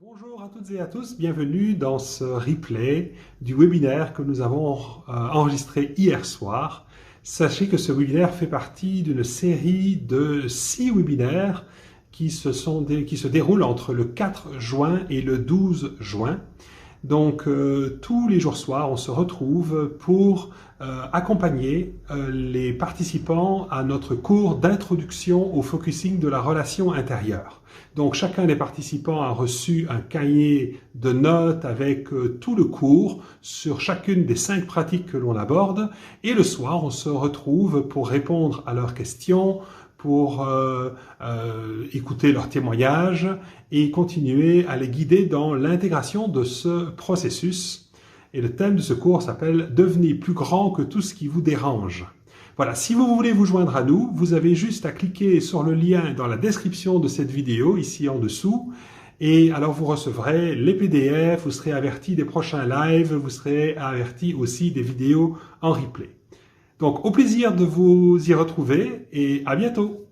Bonjour à toutes et à tous, bienvenue dans ce replay du webinaire que nous avons enregistré hier soir. Sachez que ce webinaire fait partie d'une série de 6 webinaires qui se déroulent entre le 4 juin et le 12 juin. Donc tous les jours soirs, on se retrouve pour accompagner les participants à notre cours d'introduction au focusing de la relation intérieure. Donc chacun des participants a reçu un cahier de notes avec tout le cours sur chacune des 5 pratiques que l'on aborde. Et le soir, on se retrouve pour répondre à leurs questions, pour écouter leurs témoignages et continuer à les guider dans l'intégration de ce processus. Et le thème de ce cours s'appelle « Devenez plus grand que tout ce qui vous dérange ». Voilà, si vous voulez vous joindre à nous, vous avez juste à cliquer sur le lien dans la description de cette vidéo, ici en dessous, et alors vous recevrez les PDF, vous serez averti des prochains lives, vous serez averti aussi des vidéos en replay. Donc, au plaisir de vous y retrouver et à bientôt.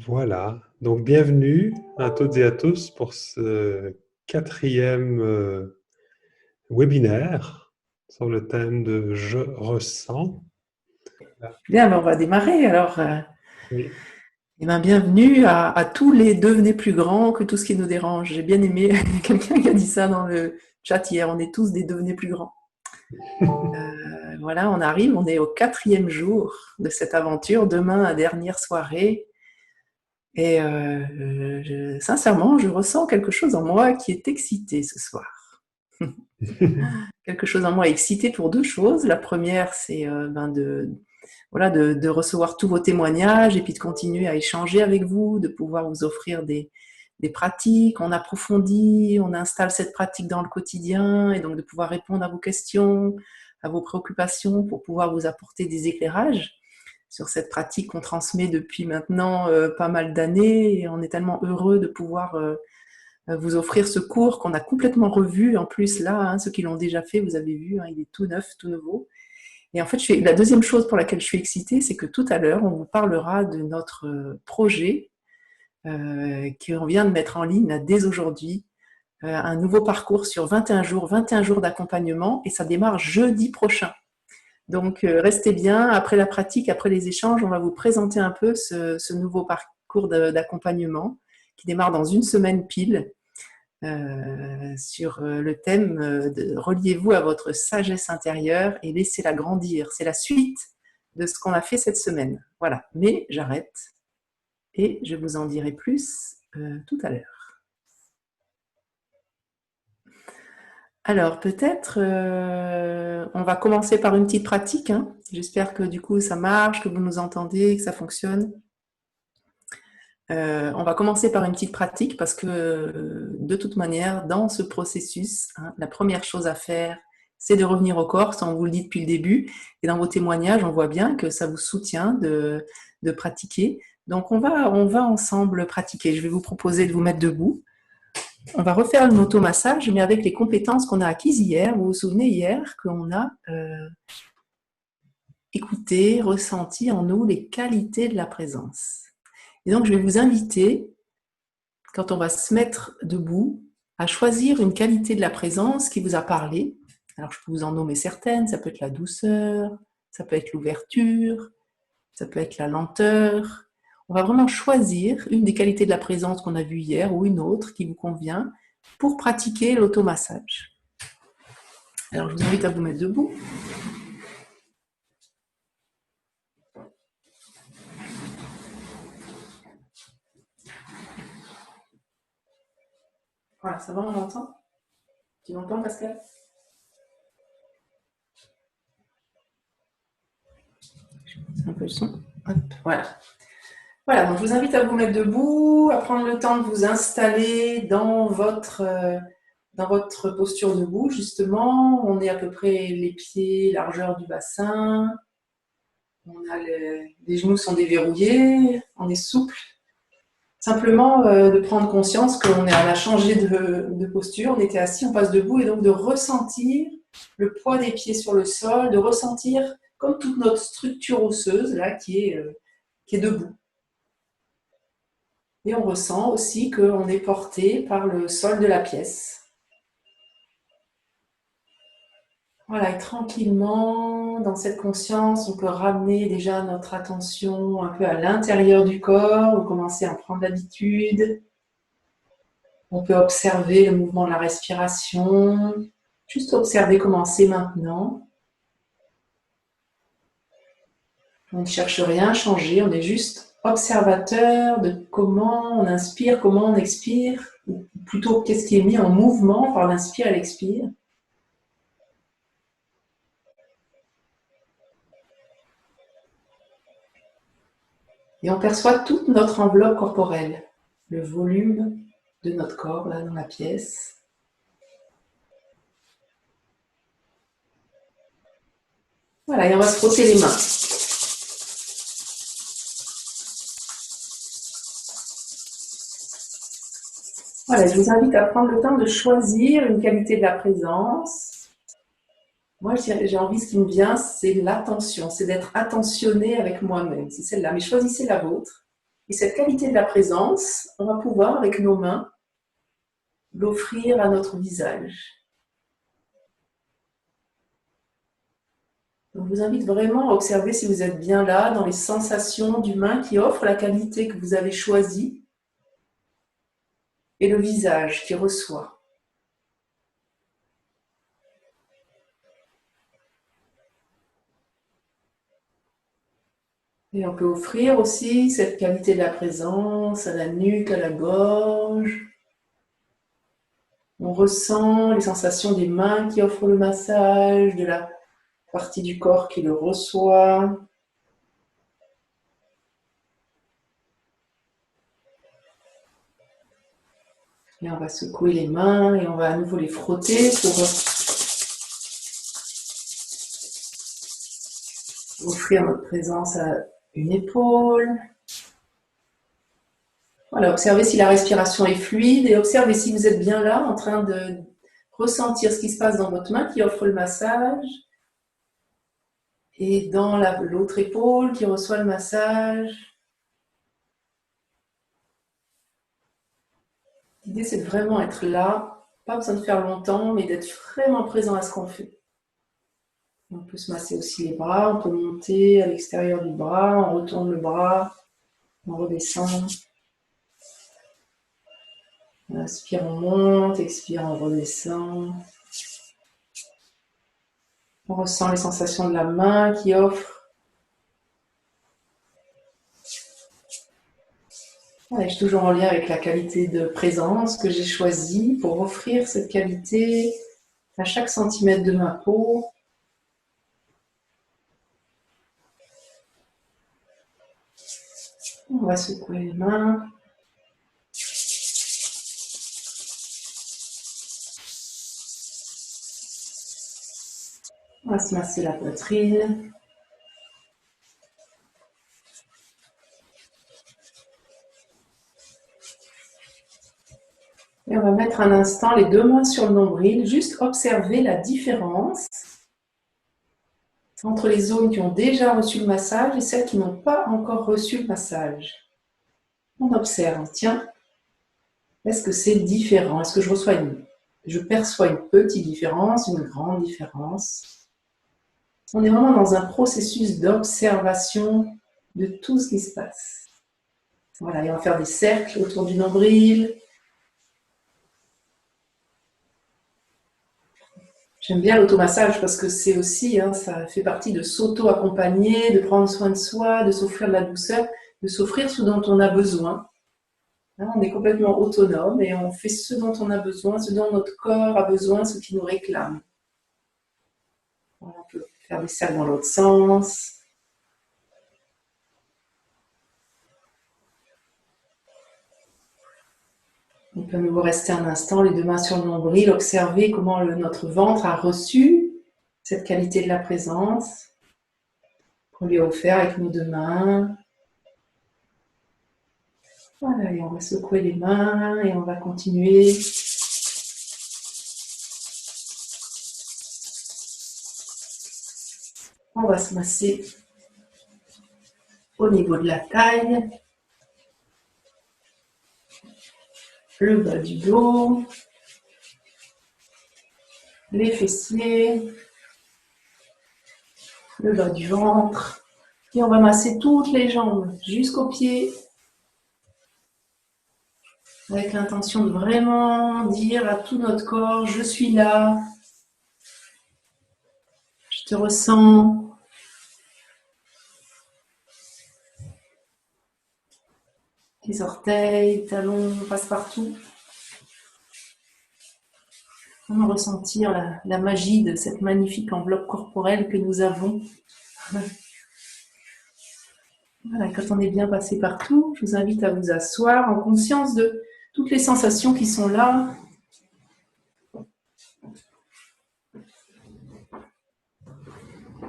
Voilà, donc bienvenue à toutes et à tous pour ce 4e webinaire sur le thème de « Je ressens ». Bien, ben on va démarrer. Alors, Oui. eh ben, bienvenue à tous les devenez plus grands que tout ce qui nous dérange. J'ai bien aimé quelqu'un qui a dit ça dans le chat hier. On est tous des devenez plus grands. Voilà, on arrive, on est au 4e jour de cette aventure. Demain, la dernière soirée. Et sincèrement, je ressens quelque chose en moi qui est excité ce soir. Quelque chose en moi excité pour 2 choses. La première, c'est de recevoir tous vos témoignages et puis de continuer à échanger avec vous, de pouvoir vous offrir des pratiques. On approfondit, on installe cette pratique dans le quotidien et donc de pouvoir répondre à vos questions, à vos préoccupations pour pouvoir vous apporter des éclairages sur cette pratique qu'on transmet depuis maintenant pas mal d'années. Et on est tellement heureux de pouvoir vous offrir ce cours qu'on a complètement revu. En plus, là, hein, ceux qui l'ont déjà fait, vous avez vu, hein, il est tout neuf, tout nouveau. Et en fait, la deuxième chose pour laquelle je suis excitée, c'est que tout à l'heure, on vous parlera de notre projet qu'on vient de mettre en ligne là, dès aujourd'hui, un nouveau parcours sur 21 jours d'accompagnement, et ça démarre jeudi prochain. Donc, restez bien. Après la pratique, après les échanges, on va vous présenter un peu ce nouveau parcours d'accompagnement qui démarre dans 1 semaine pile. Sur le thème de reliez-vous à votre sagesse intérieure et laissez-la grandir. C'est la suite de ce qu'on a fait cette semaine. Voilà, mais j'arrête et je vous en dirai plus tout à l'heure. Alors peut-être on va commencer par une petite pratique. Hein. J'espère que du coup ça marche, que vous nous entendez, que ça fonctionne. On va commencer par une petite pratique parce que de toute manière, dans ce processus, hein, la première chose à faire, c'est de revenir au corps, ça on vous le dit depuis le début, et dans vos témoignages, on voit bien que ça vous soutient de pratiquer. Donc on va ensemble pratiquer. Je vais vous proposer de vous mettre debout. On va refaire un automassage, mais avec les compétences qu'on a acquises hier. Vous vous souvenez hier qu'on a écouté, ressenti en nous les qualités de la présence. Et donc, je vais vous inviter, quand on va se mettre debout, à choisir une qualité de la présence qui vous a parlé. Alors, je peux vous en nommer certaines. Ça peut être la douceur, ça peut être l'ouverture, ça peut être la lenteur. On va vraiment choisir une des qualités de la présence qu'on a vues hier ou une autre qui vous convient pour pratiquer l'automassage. Alors, je vous invite à vous mettre debout. Voilà, ça va, on l'entend? Tu m'entends, Pascal? Un peu le son. Hop, voilà. Voilà, donc je vous invite à vous mettre debout, à prendre le temps de vous installer dans votre posture debout, justement. On est à peu près les pieds, largeur du bassin. Les genoux sont déverrouillés, on est souple. Simplement de prendre conscience qu'on a changé de posture, on était assis, on passe debout, et donc de ressentir le poids des pieds sur le sol, de ressentir comme toute notre structure osseuse là qui est debout. Et on ressent aussi qu'on est porté par le sol de la pièce. Voilà, et tranquillement, dans cette conscience, on peut ramener déjà notre attention un peu à l'intérieur du corps, ou commencer à en prendre l'habitude. On peut observer le mouvement de la respiration, juste observer comment c'est maintenant. On ne cherche rien à changer, on est juste observateur de comment on inspire, comment on expire, ou plutôt qu'est-ce qui est mis en mouvement par l'inspire et l'expire. Et on perçoit toute notre enveloppe corporelle, le volume de notre corps là dans la pièce. Voilà, et on va se frotter les mains. Voilà, je vous invite à prendre le temps de choisir une qualité de la présence. Moi, j'ai envie, ce qui me vient, c'est l'attention, c'est d'être attentionné avec moi-même. C'est celle-là, mais choisissez la vôtre. Et cette qualité de la présence, on va pouvoir, avec nos mains, l'offrir à notre visage. Donc, je vous invite vraiment à observer si vous êtes bien là, dans les sensations du main qui offre la qualité que vous avez choisie, et le visage qui reçoit. Et on peut offrir aussi cette qualité de la présence à la nuque, à la gorge. On ressent les sensations des mains qui offrent le massage, de la partie du corps qui le reçoit. Et on va secouer les mains et on va à nouveau les frotter pour offrir notre présence à une épaule. Voilà, observez si la respiration est fluide et observez si vous êtes bien là en train de ressentir ce qui se passe dans votre main qui offre le massage et dans l'autre épaule qui reçoit le massage. L'idée, c'est de vraiment être là, pas besoin de faire longtemps, mais d'être vraiment présent à ce qu'on fait. On peut se masser aussi les bras, on peut monter à l'extérieur du bras, on retourne le bras, on redescend. On inspire, on monte, expire, on redescend. On ressent les sensations de la main qui offre. Voilà, je suis toujours en lien avec la qualité de présence que j'ai choisie pour offrir cette qualité à chaque centimètre de ma peau. On va secouer les mains. On va se masser la poitrine. Et on va mettre un instant les deux mains sur le nombril, juste observer la différence entre les zones qui ont déjà reçu le massage et celles qui n'ont pas encore reçu le massage. On observe, tiens, est-ce que c'est différent? Est-ce que je perçois une petite différence, une grande différence? On est vraiment dans un processus d'observation de tout ce qui se passe. Voilà, et on va faire des cercles autour du nombril. J'aime bien l'automassage parce que c'est aussi, ça fait partie de s'auto-accompagner, de prendre soin de soi, de s'offrir de la douceur, de s'offrir ce dont on a besoin. On est complètement autonome et on fait ce dont on a besoin, ce dont notre corps a besoin, ce qui nous réclame. On peut faire des cercles dans l'autre sens. On peut à nouveau rester un instant, les deux mains sur le nombril, observer comment notre ventre a reçu cette qualité de la présence qu'on lui a offert avec nos deux mains. Voilà, et on va secouer les mains et on va continuer. On va se masser au niveau de la taille. le bas du dos, les fessiers, le bas du ventre. Et on va masser toutes les jambes jusqu'aux pieds, avec l'intention de vraiment dire à tout notre corps, je suis là, je te ressens. Les orteils, talons, passe partout. Comment ressentir la magie de cette magnifique enveloppe corporelle que nous avons. Voilà, quand on est bien passé partout, je vous invite à vous asseoir en conscience de toutes les sensations qui sont là.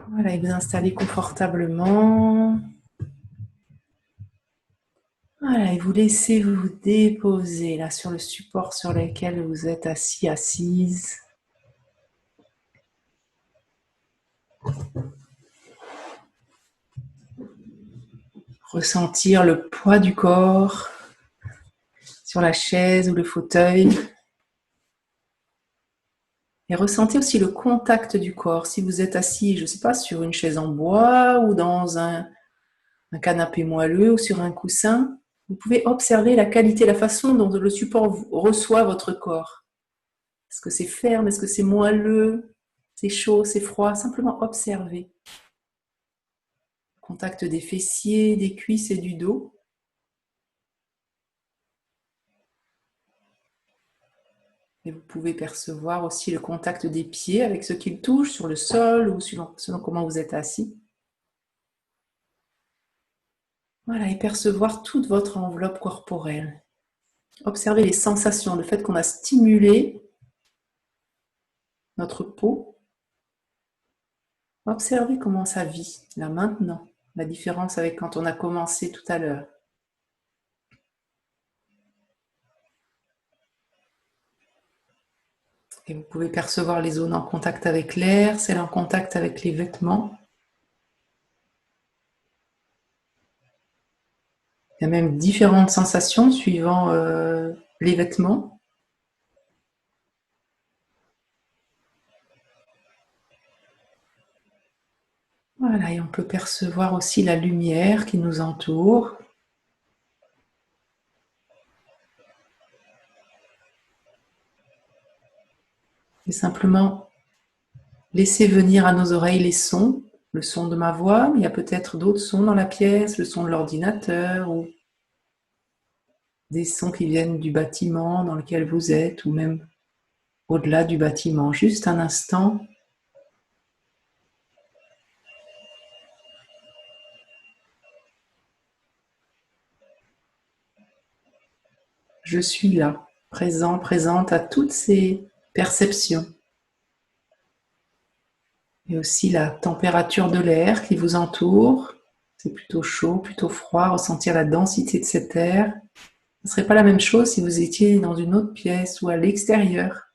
Voilà, et vous installez confortablement. Voilà, et vous laissez vous déposer là sur le support sur lequel vous êtes assis, assise. Ressentir le poids du corps sur la chaise ou le fauteuil. Et ressentez aussi le contact du corps. Si vous êtes assis, je ne sais pas, sur une chaise en bois ou dans un canapé moelleux ou sur un coussin, vous pouvez observer la qualité, la façon dont le support reçoit votre corps. Est-ce que c'est ferme? Est-ce que c'est moelleux? C'est chaud? C'est froid? Simplement observez. Le contact des fessiers, des cuisses et du dos. Et vous pouvez percevoir aussi le contact des pieds avec ce qu'ils touchent sur le sol ou selon comment vous êtes assis. Voilà, et percevoir toute votre enveloppe corporelle. Observez les sensations, le fait qu'on a stimulé notre peau. Observez comment ça vit, là maintenant, la différence avec quand on a commencé tout à l'heure. Et vous pouvez percevoir les zones en contact avec l'air, celles en contact avec les vêtements. Il y a même différentes sensations suivant les vêtements. Voilà, et on peut percevoir aussi la lumière qui nous entoure. Et simplement laisser venir à nos oreilles les sons, le son de ma voix, mais il y a peut-être d'autres sons dans la pièce, le son de l'ordinateur ou des sons qui viennent du bâtiment dans lequel vous êtes ou même au-delà du bâtiment. Juste un instant. Je suis là, présent, présente à toutes ces perceptions. Et aussi la température de l'air qui vous entoure. C'est plutôt chaud, plutôt froid. Ressentir la densité de cet air. Ce ne serait pas la même chose si vous étiez dans une autre pièce ou à l'extérieur.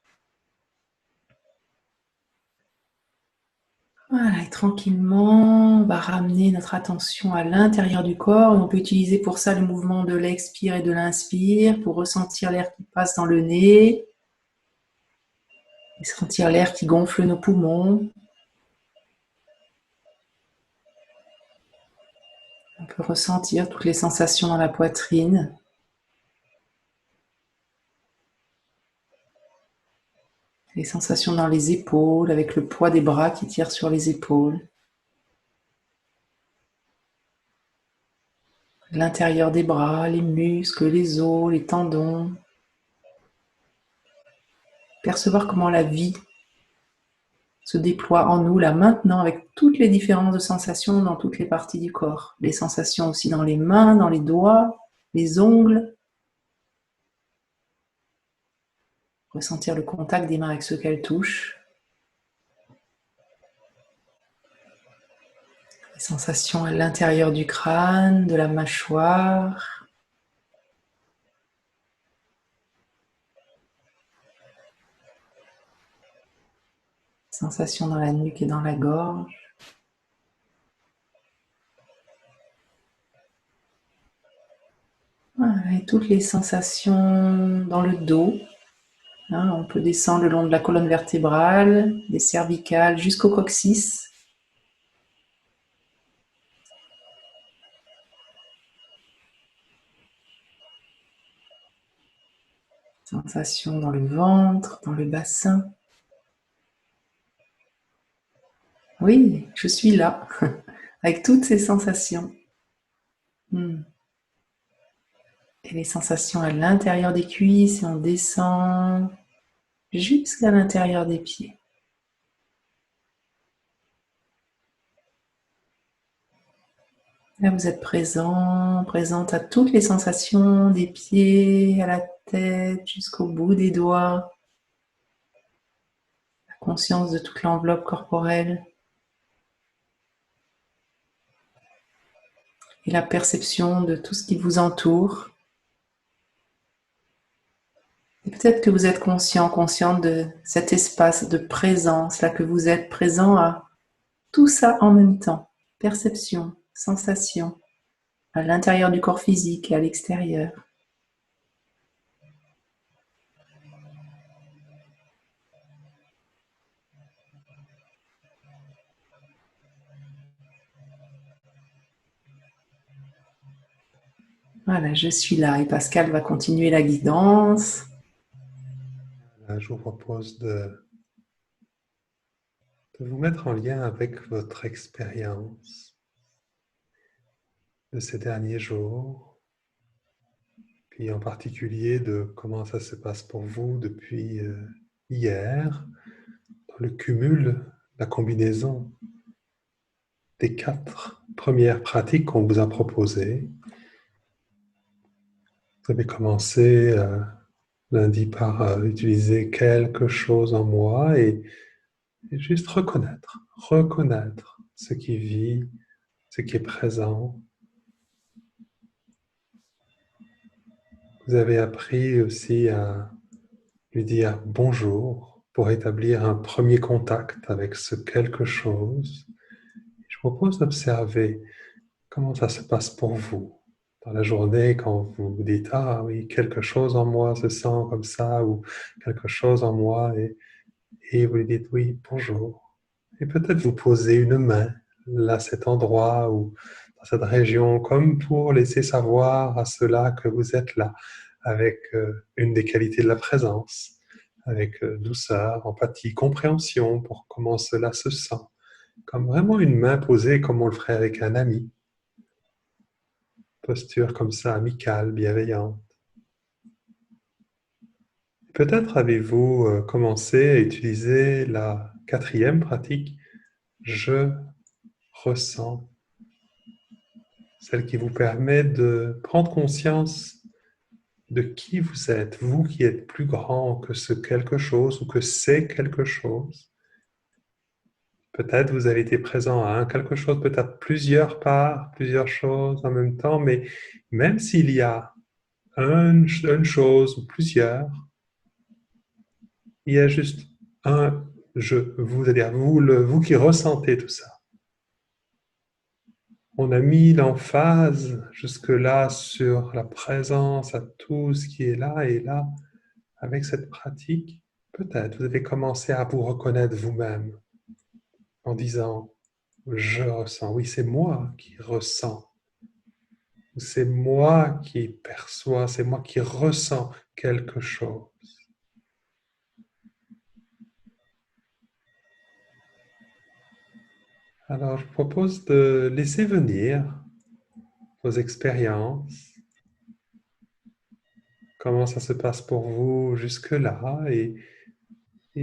Voilà, et tranquillement, on va ramener notre attention à l'intérieur du corps. Et on peut utiliser pour ça le mouvement de l'expire et de l'inspire pour ressentir l'air qui passe dans le nez. Et sentir l'air qui gonfle nos poumons. On peut ressentir toutes les sensations dans la poitrine. Les sensations dans les épaules, avec le poids des bras qui tirent sur les épaules. L'intérieur des bras, les muscles, les os, les tendons. Percevoir comment la vie se déploie en nous, là maintenant, avec toutes les différences de sensations dans toutes les parties du corps. Les sensations aussi dans les mains, dans les doigts, les ongles. Ressentir le contact des mains avec ce qu'elles touchent. Les sensations à l'intérieur du crâne, de la mâchoire. Sensations dans la nuque et dans la gorge. Voilà, et avec toutes les sensations dans le dos. On peut descendre le long de la colonne vertébrale, des cervicales jusqu'au coccyx. Sensations dans le ventre, dans le bassin. Oui, je suis là, avec toutes ces sensations. Et les sensations à l'intérieur des cuisses, et on descend jusqu'à l'intérieur des pieds. Là, vous êtes présent, présente à toutes les sensations des pieds, à la tête, jusqu'au bout des doigts. La conscience de toute l'enveloppe corporelle. Et la perception de tout ce qui vous entoure. Et peut-être que vous êtes conscient, consciente de cet espace de présence, là que vous êtes présent à tout ça en même temps. Perception, sensation, à l'intérieur du corps physique et à l'extérieur. Voilà, je suis là et Pascal va continuer la guidance. Je vous propose de vous mettre en lien avec votre expérience de ces derniers jours, puis en particulier de comment ça se passe pour vous depuis hier, dans le cumul, la combinaison des 4 premières pratiques qu'on vous a proposées. Vous avez commencé lundi par utiliser quelque chose en moi et juste reconnaître ce qui vit, ce qui est présent. Vous avez appris aussi à lui dire bonjour pour établir un premier contact avec ce quelque chose. Je vous propose d'observer comment ça se passe pour vous dans la journée quand vous vous dites « Ah oui, quelque chose en moi se sent comme ça » ou « quelque chose en moi » et vous lui dites « Oui, bonjour ». Et peut-être vous posez une main là, à cet endroit ou dans cette région, comme pour laisser savoir à cela que vous êtes là, avec une des qualités de la présence, avec douceur, empathie, compréhension pour comment cela se sent, comme vraiment une main posée comme on le ferait avec un ami. Posture comme ça, amicale, bienveillante. Peut-être avez-vous commencé à utiliser la 4e pratique, je ressens, celle qui vous permet de prendre conscience de qui vous êtes, vous qui êtes plus grand que ce quelque chose ou que c'est quelque chose. Peut-être vous avez été présent à un quelque chose, peut-être plusieurs parts, plusieurs choses en même temps, mais même s'il y a une chose ou plusieurs, il y a juste un je, vous, c'est-à-dire vous qui ressentez tout ça. On a mis l'emphase jusque-là sur la présence à tout ce qui est là et là. Avec cette pratique, peut-être vous avez commencé à vous reconnaître vous-même en disant « je ressens ». Oui, c'est moi qui ressens. C'est moi qui perçois, c'est moi qui ressens quelque chose. Alors, je vous propose de laisser venir vos expériences, comment ça se passe pour vous jusque-là, et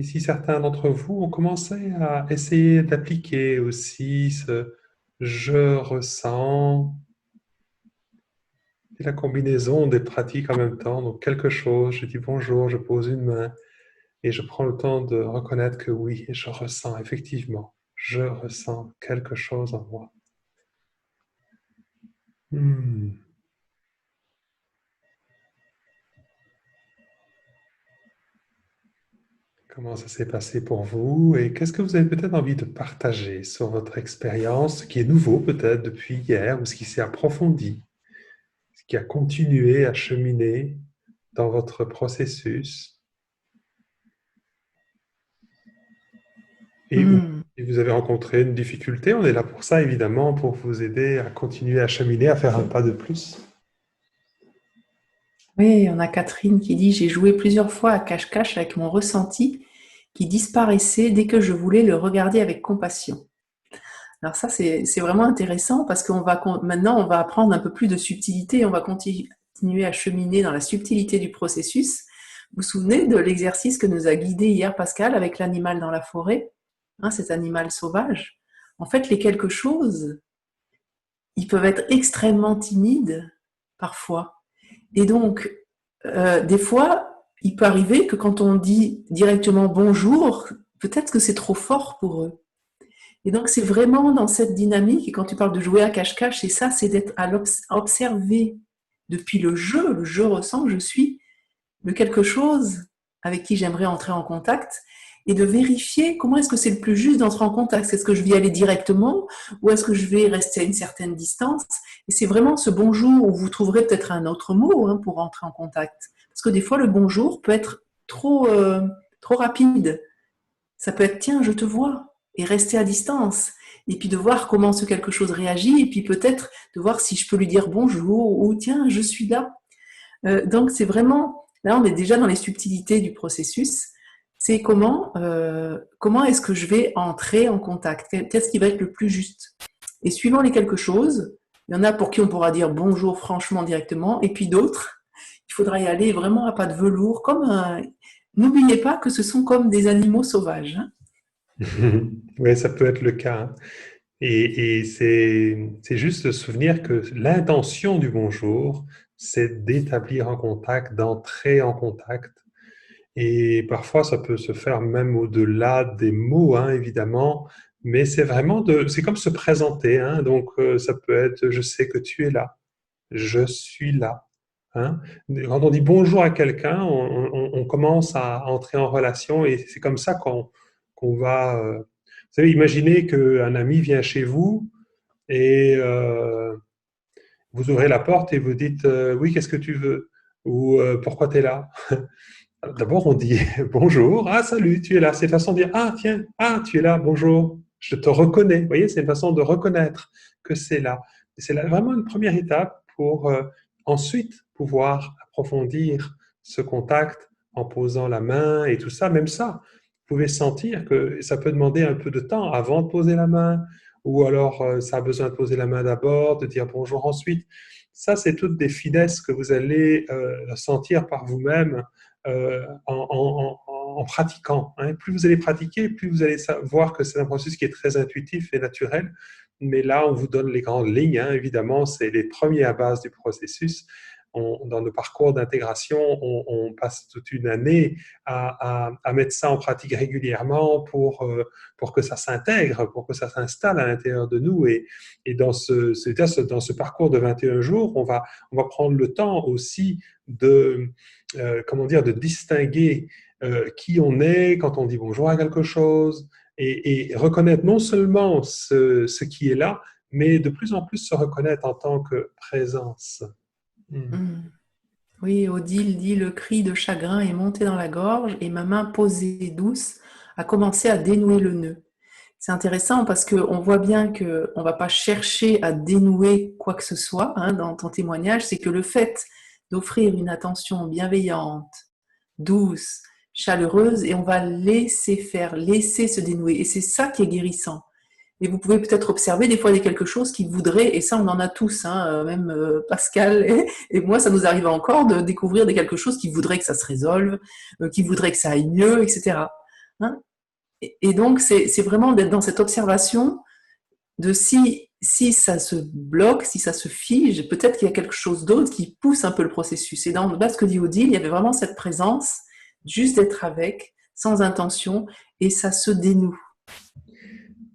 si certains d'entre vous ont commencé à essayer d'appliquer aussi ce « je ressens », et la combinaison des pratiques en même temps, donc quelque chose, je dis bonjour, je pose une main, et je prends le temps de reconnaître que oui, je ressens effectivement, je ressens quelque chose en moi. Comment ça s'est passé pour vous et qu'est-ce que vous avez peut-être envie de partager sur votre expérience, ce qui est nouveau peut-être depuis hier ou ce qui s'est approfondi, ce qui a continué à cheminer dans votre processus et où Hmm. vous avez rencontré une difficulté. On est là pour ça, évidemment, pour vous aider à continuer à cheminer, à faire un pas de plus. Oui, on a Catherine qui dit: j'ai joué plusieurs fois à cache-cache avec mon ressenti qui disparaissait dès que je voulais le regarder avec compassion. Alors ça, c'est vraiment intéressant parce maintenant, on va apprendre un peu plus de subtilité, on va continuer à cheminer dans la subtilité du processus. Vous vous souvenez de l'exercice que nous a guidé hier Pascal avec l'animal dans la forêt, hein, cet animal sauvage? En fait, les quelque chose, ils peuvent être extrêmement timides parfois. Et donc, des fois, il peut arriver que quand on dit directement bonjour, peut-être que c'est trop fort pour eux. Et donc, c'est vraiment dans cette dynamique, et quand tu parles de jouer à cache-cache, c'est ça, c'est d'être à observer depuis le jeu ressent que je suis, de quelque chose avec qui j'aimerais entrer en contact, et de vérifier comment est-ce que c'est le plus juste d'entrer en contact. Est-ce que je vais y aller directement, ou est-ce que je vais rester à une certaine distance? Et c'est vraiment ce bonjour où vous trouverez peut-être un autre mot, hein, pour entrer en contact. Parce que des fois, le bonjour peut être trop rapide. Ça peut être tiens, je te vois, et rester à distance. Et puis de voir comment ce quelque chose réagit, et puis peut-être de voir si je peux lui dire bonjour, ou tiens, je suis là. Donc c'est vraiment, là on est déjà dans les subtilités du processus. C'est comment est-ce que je vais entrer en contact? Qu'est-ce qui va être le plus juste? Et suivant les quelque chose, il y en a pour qui on pourra dire bonjour franchement directement, et puis d'autres, il faudra y aller vraiment à pas de velours, n'oubliez pas que ce sont comme des animaux sauvages, hein. Oui, ça peut être le cas, hein. Et c'est juste de se souvenir que l'intention du bonjour, c'est d'établir un contact, d'entrer en contact. Et parfois, ça peut se faire même au-delà des mots, hein, évidemment. Mais c'est vraiment c'est comme se présenter, hein. Donc, ça peut être, je sais que tu es là, je suis là, hein. Quand on dit bonjour à quelqu'un, on commence à entrer en relation et c'est comme ça qu'on va. Vous savez, imaginez qu'un ami vient chez vous et vous ouvrez la porte et vous dites oui, qu'est-ce que tu veux? Ou pourquoi tu es là? D'abord, on dit bonjour, ah salut, tu es là. C'est une façon de dire ah tiens, ah tu es là, bonjour, je te reconnais. Vous voyez, c'est une façon de reconnaître que c'est là. C'est vraiment une première étape pour ensuite pouvoir approfondir ce contact en posant la main et tout ça. Même ça, vous pouvez sentir que ça peut demander un peu de temps avant de poser la main, ou alors ça a besoin de poser la main d'abord, de dire bonjour ensuite. Ça, c'est toutes des finesses que vous allez sentir par vous-même en pratiquant, hein. Plus vous allez pratiquer, plus vous allez voir que c'est un processus qui est très intuitif et naturel. Mais là, on vous donne les grandes lignes, hein. Évidemment, c'est les premiers à base du processus. Dans le parcours d'intégration, on passe toute une année à mettre ça en pratique régulièrement pour que ça s'intègre, pour que ça s'installe à l'intérieur de nous. Et dans dans ce parcours de 21 jours, on va prendre le temps aussi de, comment dire, de distinguer qui on est quand on dit bonjour à quelque chose et reconnaître non seulement ce qui est là, mais de plus en plus se reconnaître en tant que présence. Mm. Mm. Oui, Odile dit: le cri de chagrin est monté dans la gorge et ma main posée douce a commencé à dénouer le nœud. C'est intéressant parce qu'on voit bien qu'on ne va pas chercher à dénouer quoi que ce soit, hein, dans ton témoignage. C'est que le fait d'offrir une attention bienveillante, douce, chaleureuse, et on va laisser faire, laisser se dénouer. Et c'est ça qui est guérissant. Et vous pouvez peut-être observer des fois il y a quelque chose qui voudrait, et ça on en a tous, hein, même Pascal et moi, ça nous arrive encore de découvrir quelque chose qui voudrait que ça se résolve, qui voudrait que ça aille mieux, etc. Hein. Et donc c'est vraiment d'être dans cette observation de si ça se bloque, si ça se fige, peut-être qu'il y a quelque chose d'autre qui pousse un peu le processus. Et dans ce que dit Odile, il y avait vraiment cette présence, juste d'être avec, sans intention, et ça se dénoue.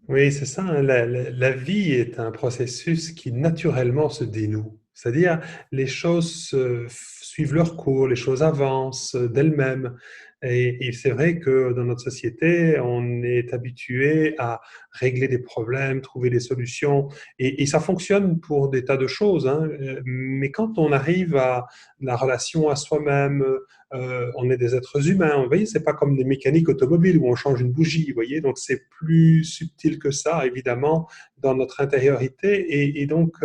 Oui, c'est ça, hein. La vie est un processus qui naturellement se dénoue. C'est-à-dire, les choses suivent leur cours, les choses avancent d'elles-mêmes. Et c'est vrai que dans notre société, on est habitué à régler des problèmes, trouver des solutions, et ça fonctionne pour des tas de choses, hein. Mais quand on arrive à la relation à soi-même, on est des êtres humains. Vous voyez, c'est pas comme des mécaniques automobiles où on change une bougie. Vous voyez, donc c'est plus subtil que ça, évidemment, dans notre intériorité. Et donc,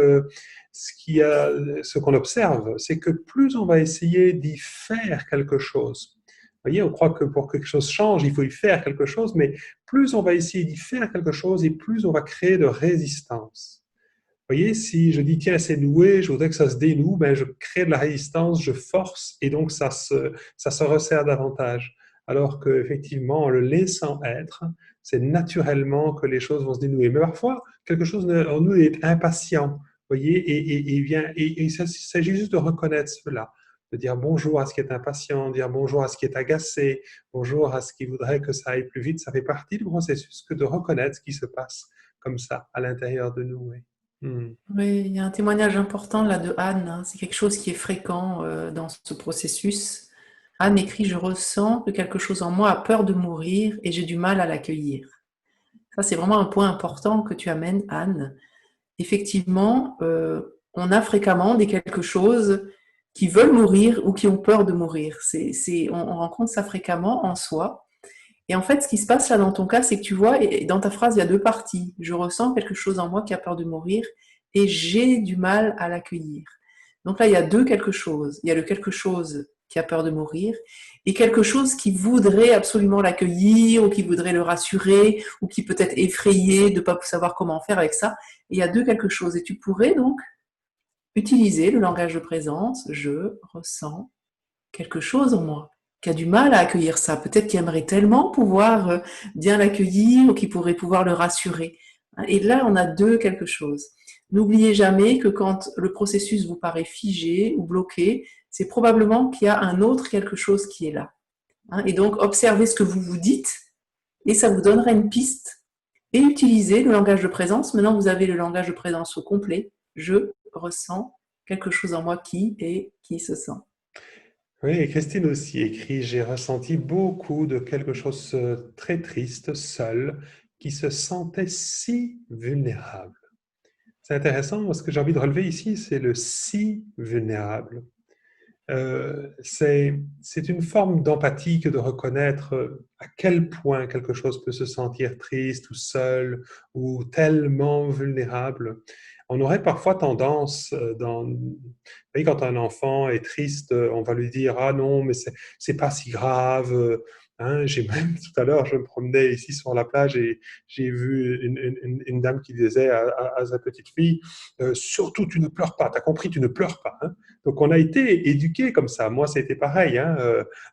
ce qu'on observe, c'est que plus on va essayer d'y faire quelque chose. Vous voyez, on croit que pour que quelque chose change, il faut y faire quelque chose, mais plus on va essayer d'y faire quelque chose et plus on va créer de résistance. Vous voyez, si je dis, tiens, c'est noué, je voudrais que ça se dénoue, ben, je crée de la résistance, je force, et donc ça se resserre davantage. Alors qu'effectivement, en le laissant être, c'est naturellement que les choses vont se dénouer. Mais parfois, quelque chose en nous est impatient, vous voyez, et il s'agit juste de reconnaître cela, de dire bonjour à ce qui est impatient, dire bonjour à ce qui est agacé, bonjour à ce qui voudrait que ça aille plus vite. Ça fait partie du processus que de reconnaître ce qui se passe comme ça à l'intérieur de nous. Oui. Hmm. Oui, il y a un témoignage important là de Anne, hein. C'est quelque chose qui est fréquent dans ce processus. Anne écrit: je ressens que quelque chose en moi a peur de mourir et j'ai du mal à l'accueillir. Ça, c'est vraiment un point important que tu amènes, Anne. Effectivement, on a fréquemment des quelque chose qui veulent mourir ou qui ont peur de mourir. On rencontre ça fréquemment en soi. Et en fait, ce qui se passe là dans ton cas, c'est que tu vois, et dans ta phrase, il y a deux parties. Je ressens quelque chose en moi qui a peur de mourir et j'ai du mal à l'accueillir. Donc là, il y a deux quelque chose. Il y a le quelque chose qui a peur de mourir et quelque chose qui voudrait absolument l'accueillir ou qui voudrait le rassurer ou qui peut être effrayé de ne pas savoir comment faire avec ça. Et il y a deux quelque chose. Et tu pourrais donc utiliser le langage de présence. Je ressens quelque chose en moi qui a du mal à accueillir ça. Peut-être qu'il aimerait tellement pouvoir bien l'accueillir ou qu'il pourrait pouvoir le rassurer. Et là, on a deux quelque chose. N'oubliez jamais que quand le processus vous paraît figé ou bloqué, c'est probablement qu'il y a un autre quelque chose qui est là. Et donc, observez ce que vous vous dites et ça vous donnera une piste. Et utilisez le langage de présence. Maintenant, vous avez le langage de présence au complet. Je ressens quelque chose en moi qui se sent. Oui, et Christine aussi écrit, j'ai ressenti beaucoup de quelque chose de très triste, seul, qui se sentait si vulnérable. C'est intéressant, ce que j'ai envie de relever ici, c'est le si vulnérable. C'est une forme d'empathie que de reconnaître à quel point quelque chose peut se sentir triste ou seul ou tellement vulnérable. On aurait parfois tendance, vous voyez, quand un enfant est triste, on va lui dire: ah non, mais c'est pas si grave. Hein, j'ai même tout à l'heure, je me promenais ici sur la plage et j'ai vu une dame qui disait à sa petite fille: surtout tu ne pleures pas, t'as compris, tu ne pleures pas. Hein. Donc on a été éduqués comme ça. Moi, c'était pareil. Hein,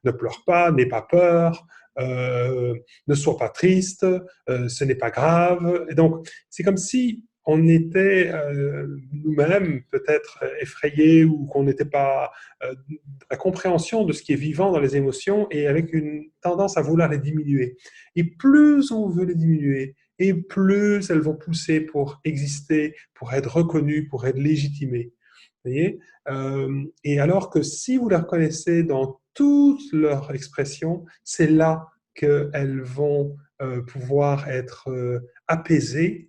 ne pleure pas, n'aie pas peur, ne sois pas triste, ce n'est pas grave. Et donc c'est comme si on était nous-mêmes peut-être effrayés ou qu'on n'était pas la compréhension de ce qui est vivant dans les émotions et avec une tendance à vouloir les diminuer. Et plus on veut les diminuer, et plus elles vont pousser pour exister, pour être reconnues, pour être légitimées. Vous voyez, et alors que si vous les reconnaissez dans toute leur expression, c'est là qu'elles vont pouvoir être apaisées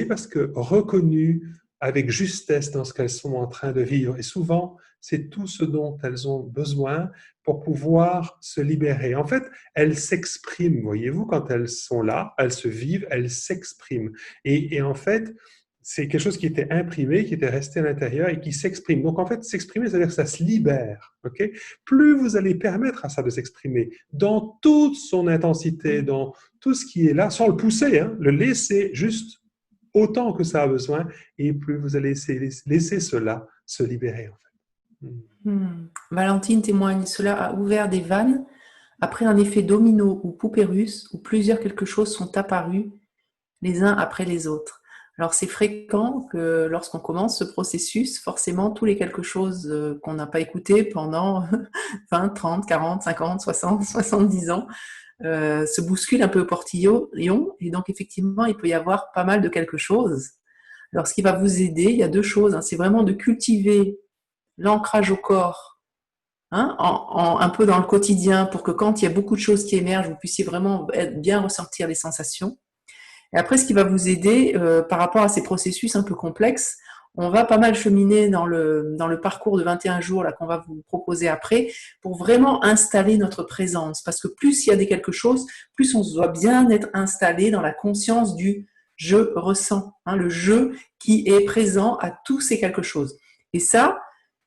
parce que reconnues avec justesse dans ce qu'elles sont en train de vivre. Et souvent, c'est tout ce dont elles ont besoin pour pouvoir se libérer. En fait, elles s'expriment, voyez-vous, quand elles sont là, elles se vivent, elles s'expriment. Et en fait, c'est quelque chose qui était imprimé, qui était resté à l'intérieur et qui s'exprime. Donc, en fait, s'exprimer, c'est-à-dire que ça se libère. Okay? Plus vous allez permettre à ça de s'exprimer dans toute son intensité, dans tout ce qui est là, sans le pousser, hein, le laisser juste autant que ça a besoin, et plus vous allez laisser cela se libérer, en fait. Valentine témoigne: cela a ouvert des vannes après un effet domino ou poupée russe où plusieurs quelque chose sont apparus les uns après les autres. Alors c'est fréquent que lorsqu'on commence ce processus, forcément tous les quelque chose qu'on n'a pas écouté pendant 20, 30, 40, 50, 60, 70 ans se bousculent un peu au portillon, et donc effectivement il peut y avoir pas mal de quelque chose. Alors ce qui va vous aider, il y a deux choses, hein, c'est vraiment de cultiver l'ancrage au corps, hein, un peu dans le quotidien pour que quand il y a beaucoup de choses qui émergent, vous puissiez vraiment bien ressentir les sensations. Et après, ce qui va vous aider par rapport à ces processus un peu complexes, on va pas mal cheminer dans le parcours de 21 jours là qu'on va vous proposer après pour vraiment installer notre présence. Parce que plus il y a quelque chose, plus on doit bien être installé dans la conscience du je ressens, hein, le je qui est présent à tous ces quelque chose. Et ça,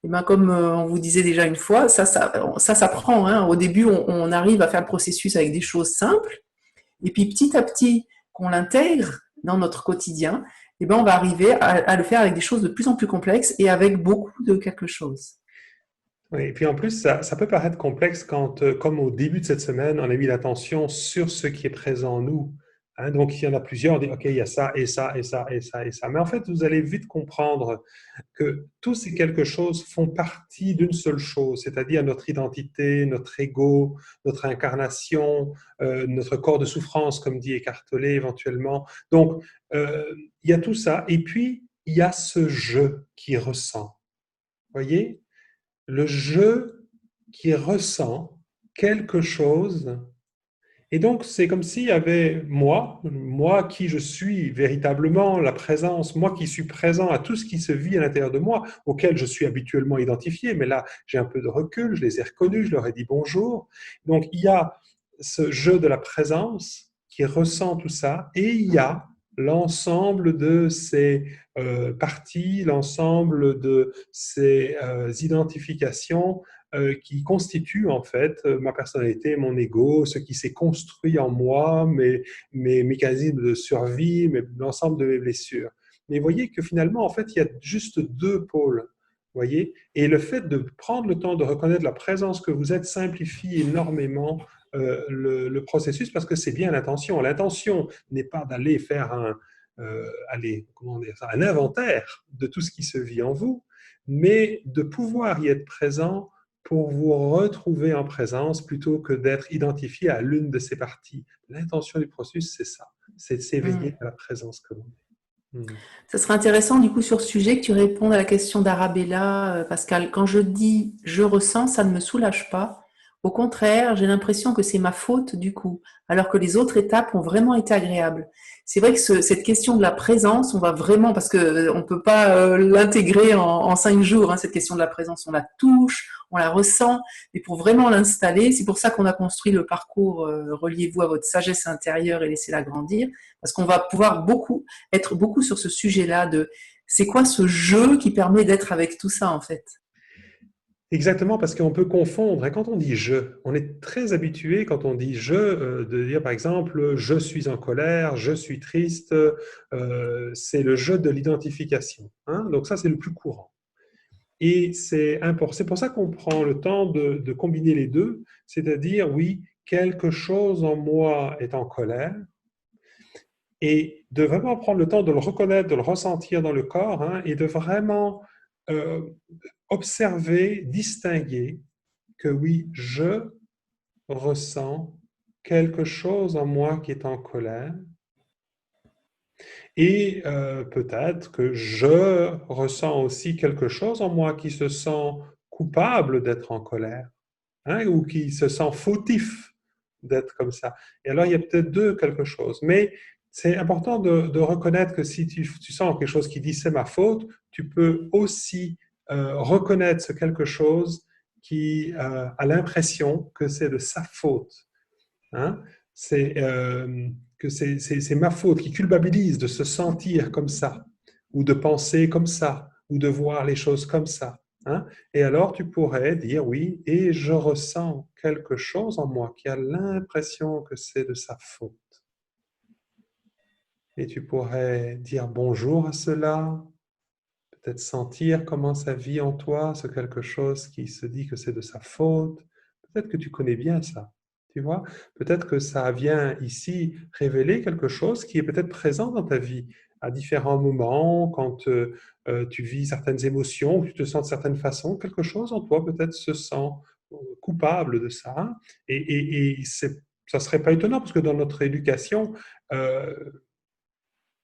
eh ben, comme on vous disait déjà une fois, ça s'apprend. Hein. Au début, on arrive à faire le processus avec des choses simples. Et puis petit à petit, qu'on l'intègre dans notre quotidien, eh ben, on va arriver à le faire avec des choses de plus en plus complexes et avec beaucoup de quelque chose. Oui, et puis en plus, ça peut paraître complexe quand, comme au début de cette semaine, on a mis l'attention sur ce qui est présent en nous. Hein, donc, il y en a plusieurs, on dit, OK, il y a ça, et ça, et ça, et ça, et ça. Mais en fait, vous allez vite comprendre que tous ces quelque chose font partie d'une seule chose, c'est-à-dire notre identité, notre ego, notre incarnation, notre corps de souffrance, comme dit Eckhart Tolle éventuellement. Donc, il y a tout ça. Et puis, il y a ce je qui ressent. Voyez? Le je qui ressent quelque chose. Et donc, c'est comme s'il y avait moi qui je suis véritablement, la présence, moi qui suis présent à tout ce qui se vit à l'intérieur de moi, auquel je suis habituellement identifié, mais là, j'ai un peu de recul, je les ai reconnus, je leur ai dit bonjour. Donc, il y a ce jeu de la présence qui ressent tout ça, et il y a l'ensemble de ces parties, l'ensemble de ces identifications qui constituent en fait ma personnalité, mon ego, ce qui s'est construit en moi, mes mécanismes de survie, l'ensemble de mes blessures. Mais voyez que finalement, en fait, il y a juste deux pôles. Voyez. Et le fait de prendre le temps de reconnaître la présence que vous êtes simplifie énormément le processus parce que c'est bien l'intention. L'intention n'est pas d'aller faire un inventaire de tout ce qui se vit en vous, mais de pouvoir y être présent pour vous retrouver en présence plutôt que d'être identifié à l'une de ces parties. L'intention du processus, c'est ça, c'est de s'éveiller à la présence que l'on est. Ça serait intéressant du coup sur ce sujet que tu répondes à la question d'Arabella, Pascal. Quand je dis je ressens, ça ne me soulage pas. Au contraire, j'ai l'impression que c'est ma faute du coup, alors que les autres étapes ont vraiment été agréables. C'est vrai que cette question de la présence, on va vraiment, parce que on peut pas l'intégrer en 5 jours, hein, cette question de la présence, on la touche, on la ressent, mais pour vraiment l'installer, c'est pour ça qu'on a construit le parcours Reliez-vous à votre sagesse intérieure et laissez-la grandir, parce qu'on va pouvoir être beaucoup sur ce sujet-là de c'est quoi ce jeu qui permet d'être avec tout ça en fait. Exactement, parce qu'on peut confondre. Et quand on dit je, on est très habitué, quand on dit je, de dire par exemple je suis en colère, je suis triste, c'est le jeu de l'identification. Hein. Donc ça, c'est le plus courant. Et c'est important. C'est pour ça qu'on prend le temps de combiner les deux, c'est-à-dire, oui, quelque chose en moi est en colère, et de vraiment prendre le temps de le reconnaître, de le ressentir dans le corps, hein, et de vraiment euh, observer, distinguer que oui, je ressens quelque chose en moi qui est en colère, et peut-être que je ressens aussi quelque chose en moi qui se sent coupable d'être en colère, hein, ou qui se sent fautif d'être comme ça. Et alors, il y a peut-être deux quelque chose. Mais c'est important de reconnaître que si tu sens quelque chose qui dit c'est ma faute, tu peux aussi reconnaître ce quelque chose qui a l'impression que c'est de sa faute. Hein? C'est que c'est ma faute, qui culpabilise de se sentir comme ça, ou de penser comme ça, ou de voir les choses comme ça. Hein? Et alors tu pourrais dire oui, et je ressens quelque chose en moi qui a l'impression que c'est de sa faute. Et tu pourrais dire bonjour à cela, peut-être sentir comment ça vit en toi, ce quelque chose qui se dit que c'est de sa faute. Peut-être que tu connais bien ça. Tu vois, peut-être que ça vient ici révéler quelque chose qui est peut-être présent dans ta vie à différents moments, quand tu vis certaines émotions, ou tu te sens de certaines façons, quelque chose en toi peut-être se sent coupable de ça. Et ça ne serait pas étonnant parce que dans notre éducation, euh,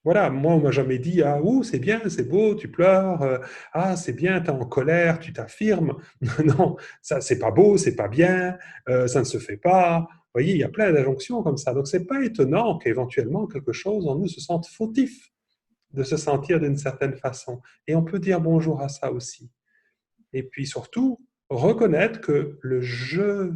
Voilà, moi, on m'a jamais dit, ah, ouh, c'est bien, c'est beau, tu pleures, ah, c'est bien, tu es en colère, tu t'affirmes. Non, ça, c'est pas beau, c'est pas bien, ça ne se fait pas. Vous voyez, il y a plein d'injonctions comme ça. Donc, c'est pas étonnant qu'éventuellement quelque chose en nous se sente fautif de se sentir d'une certaine façon. Et on peut dire bonjour à ça aussi. Et puis surtout, reconnaître que le je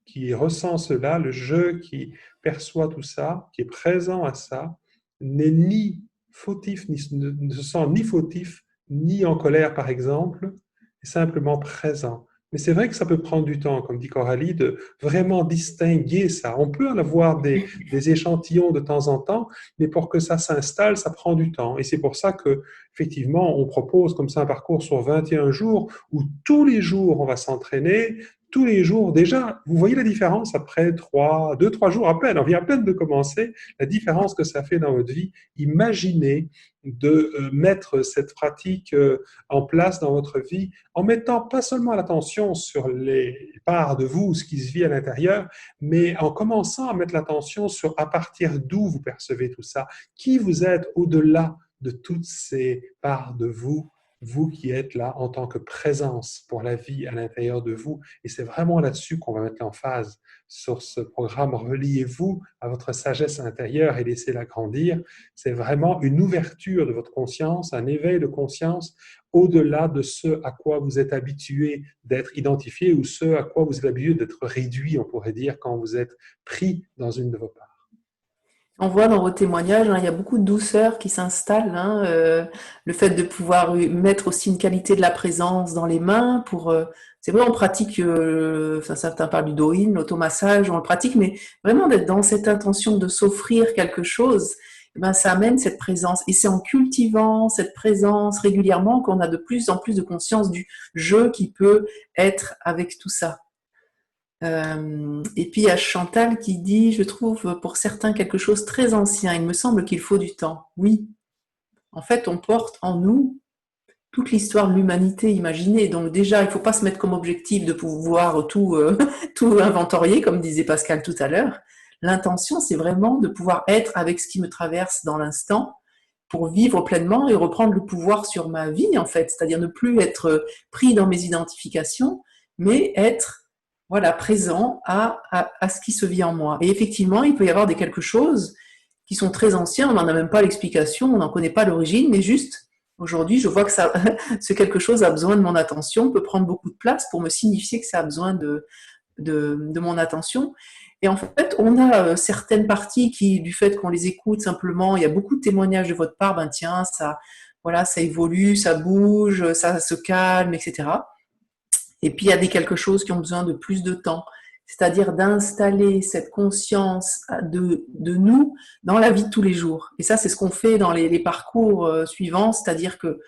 qui ressent cela, le je qui perçoit tout ça, qui est présent à ça, n'est ni fautif, ne se sent ni fautif, ni en colère, par exemple, est simplement présent. Mais c'est vrai que ça peut prendre du temps, comme dit Coralie, de vraiment distinguer ça. On peut en avoir des échantillons de temps en temps, mais pour que ça s'installe, ça prend du temps. Et c'est pour ça que, effectivement, on propose comme ça un parcours sur 21 jours où tous les jours, on va s'entraîner, tous les jours. Déjà, vous voyez la différence après 2, 3 jours à peine, on vient à peine de commencer, la différence que ça fait dans votre vie. Imaginez de mettre cette pratique en place dans votre vie en mettant pas seulement l'attention sur les parts de vous, ce qui se vit à l'intérieur, mais en commençant à mettre l'attention sur à partir d'où vous percevez tout ça, qui vous êtes au-delà de toutes ces parts de vous, vous qui êtes là en tant que présence pour la vie à l'intérieur de vous. Et c'est vraiment là-dessus qu'on va mettre l'emphase sur ce programme. Reliez-vous à votre sagesse intérieure et laissez-la grandir. C'est vraiment une ouverture de votre conscience, un éveil de conscience au-delà de ce à quoi vous êtes habitué d'être identifié ou ce à quoi vous êtes habitué d'être réduit, on pourrait dire, quand vous êtes pris dans une de vos parts. On voit dans vos témoignages, hein, il y a beaucoup de douceur qui s'installe. Hein, le fait de pouvoir mettre aussi une qualité de la présence dans les mains. C'est vrai, on pratique, enfin, certains parlent du do-in, l'automassage, on le pratique, mais vraiment d'être dans cette intention de s'offrir quelque chose, eh ben, ça amène cette présence. Et c'est en cultivant cette présence régulièrement qu'on a de plus en plus de conscience du jeu qui peut être avec tout ça. Et puis il y a Chantal qui dit, je trouve pour certains quelque chose de très ancien. Il me semble qu'il faut du temps. Oui, en fait, on porte en nous toute l'histoire de l'humanité imaginée. Donc déjà, il ne faut pas se mettre comme objectif de pouvoir tout, tout inventorier, comme disait Pascal tout à l'heure. L'intention, c'est vraiment de pouvoir être avec ce qui me traverse dans l'instant pour vivre pleinement et reprendre le pouvoir sur ma vie, en fait. C'est-à-dire ne plus être pris dans mes identifications, mais être voilà, présent à ce qui se vit en moi. Et effectivement, il peut y avoir des quelque chose qui sont très anciens, on n'en a même pas l'explication, on n'en connaît pas l'origine, mais juste, aujourd'hui, je vois que ça, ce quelque chose a besoin de mon attention, peut prendre beaucoup de place pour me signifier que ça a besoin de mon attention. Et en fait, on a certaines parties qui, du fait qu'on les écoute simplement, il y a beaucoup de témoignages de votre part, ben tiens, ça, voilà, ça évolue, ça bouge, ça se calme, etc. Et puis, il y a des quelque chose qui ont besoin de plus de temps, c'est-à-dire d'installer cette conscience de nous dans la vie de tous les jours. Et ça, c'est ce qu'on fait dans les parcours suivants, c'est-à-dire que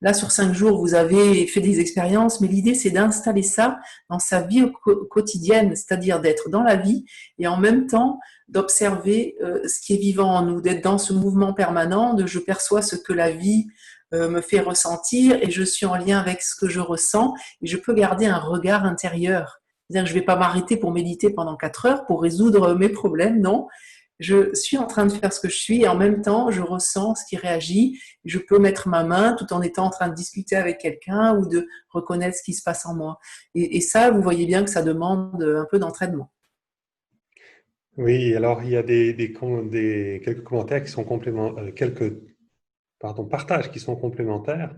là, sur 5 jours, vous avez fait des expériences, mais l'idée, c'est d'installer ça dans sa vie quotidienne, c'est-à-dire d'être dans la vie et en même temps d'observer ce qui est vivant en nous, d'être dans ce mouvement permanent de je perçois ce que la vie me fait ressentir et je suis en lien avec ce que je ressens et je peux garder un regard intérieur. C'est-à-dire que je ne vais pas m'arrêter pour méditer pendant 4 heures pour résoudre mes problèmes, non. Je suis en train de faire ce que je suis et en même temps, je ressens ce qui réagit. Je peux mettre ma main tout en étant en train de discuter avec quelqu'un ou de reconnaître ce qui se passe en moi. Et ça, vous voyez bien que ça demande un peu d'entraînement. Oui, alors il y a quelques commentaires qui sont partages qui sont complémentaires.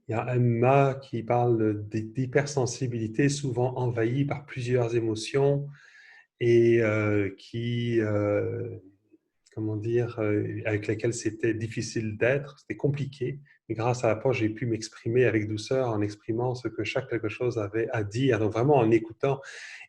Il y a Emma qui parle d'hypersensibilité souvent envahie par plusieurs émotions et comment dire, avec lesquelles c'était difficile d'être, c'était compliqué. Mais grâce à la poche, j'ai pu m'exprimer avec douceur en exprimant ce que chaque quelque chose avait à dire, donc vraiment en écoutant.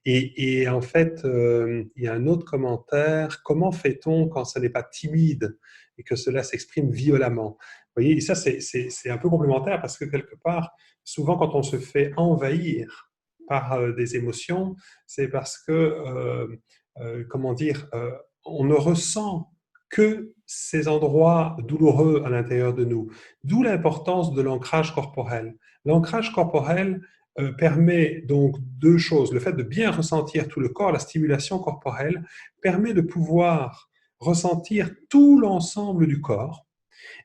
Et en fait, il y a un autre commentaire, comment fait-on quand ce n'est pas timide et que cela s'exprime violemment? Vous voyez, et ça, c'est un peu complémentaire parce que quelque part, souvent quand on se fait envahir par des émotions, c'est parce que, comment dire, on ne ressent que ces endroits douloureux à l'intérieur de nous. D'où l'importance de l'ancrage corporel. L'ancrage corporel permet donc deux choses. Le fait de bien ressentir tout le corps, la stimulation corporelle, permet de pouvoir ressentir tout l'ensemble du corps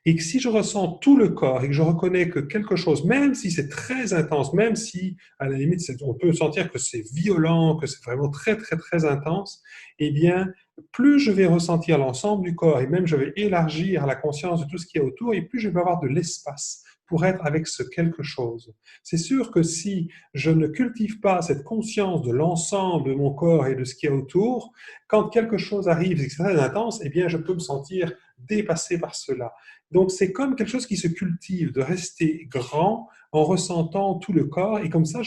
Et que si je ressens tout le corps et que je reconnais que quelque chose, même si c'est très intense, même si à la limite on peut sentir que c'est violent, que c'est vraiment très très très intense, eh bien plus je vais ressentir l'ensemble du corps et même je vais élargir la conscience de tout ce qui est autour et plus je vais avoir de l'espace pour être avec ce quelque chose. C'est sûr que si je ne cultive pas cette conscience de l'ensemble de mon corps et de ce qui est autour, quand quelque chose arrive et que c'est très intense, eh bien je peux me sentir dépassé par cela. Donc c'est comme quelque chose qui se cultive, de rester grand en ressentant tout le corps et comme ça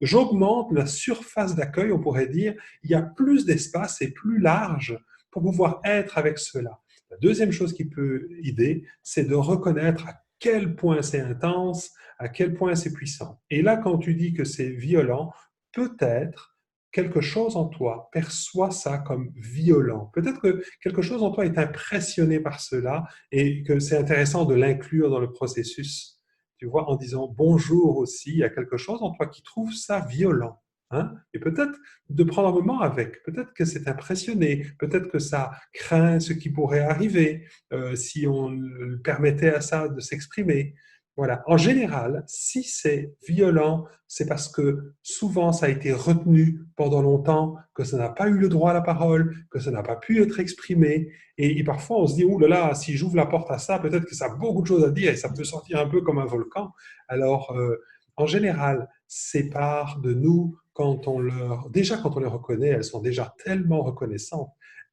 j'augmente la surface d'accueil, on pourrait dire, il y a plus d'espace et plus large pour pouvoir être avec cela. La deuxième chose qui peut aider, c'est de reconnaître à quel point c'est intense, à quel point c'est puissant. Et là, quand tu dis que c'est violent, peut-être quelque chose en toi perçoit ça comme violent. Peut-être que quelque chose en toi est impressionné par cela et que c'est intéressant de l'inclure dans le processus. Tu vois, en disant bonjour aussi, il y a quelque chose en toi qui trouve ça violent. Hein? Et peut-être de prendre un moment avec, peut-être que c'est impressionné, peut-être que ça craint ce qui pourrait arriver si on permettait à ça de s'exprimer. Voilà. En général, si c'est violent, c'est parce que souvent ça a été retenu pendant longtemps, que ça n'a pas eu le droit à la parole, que ça n'a pas pu être exprimé. Et parfois on se dit, ouh là là, si j'ouvre la porte à ça, peut-être que ça a beaucoup de choses à dire et ça peut sortir un peu comme un volcan. Alors, en général, c'est part de nous quand déjà quand on les reconnaît, elles sont déjà tellement reconnaissantes.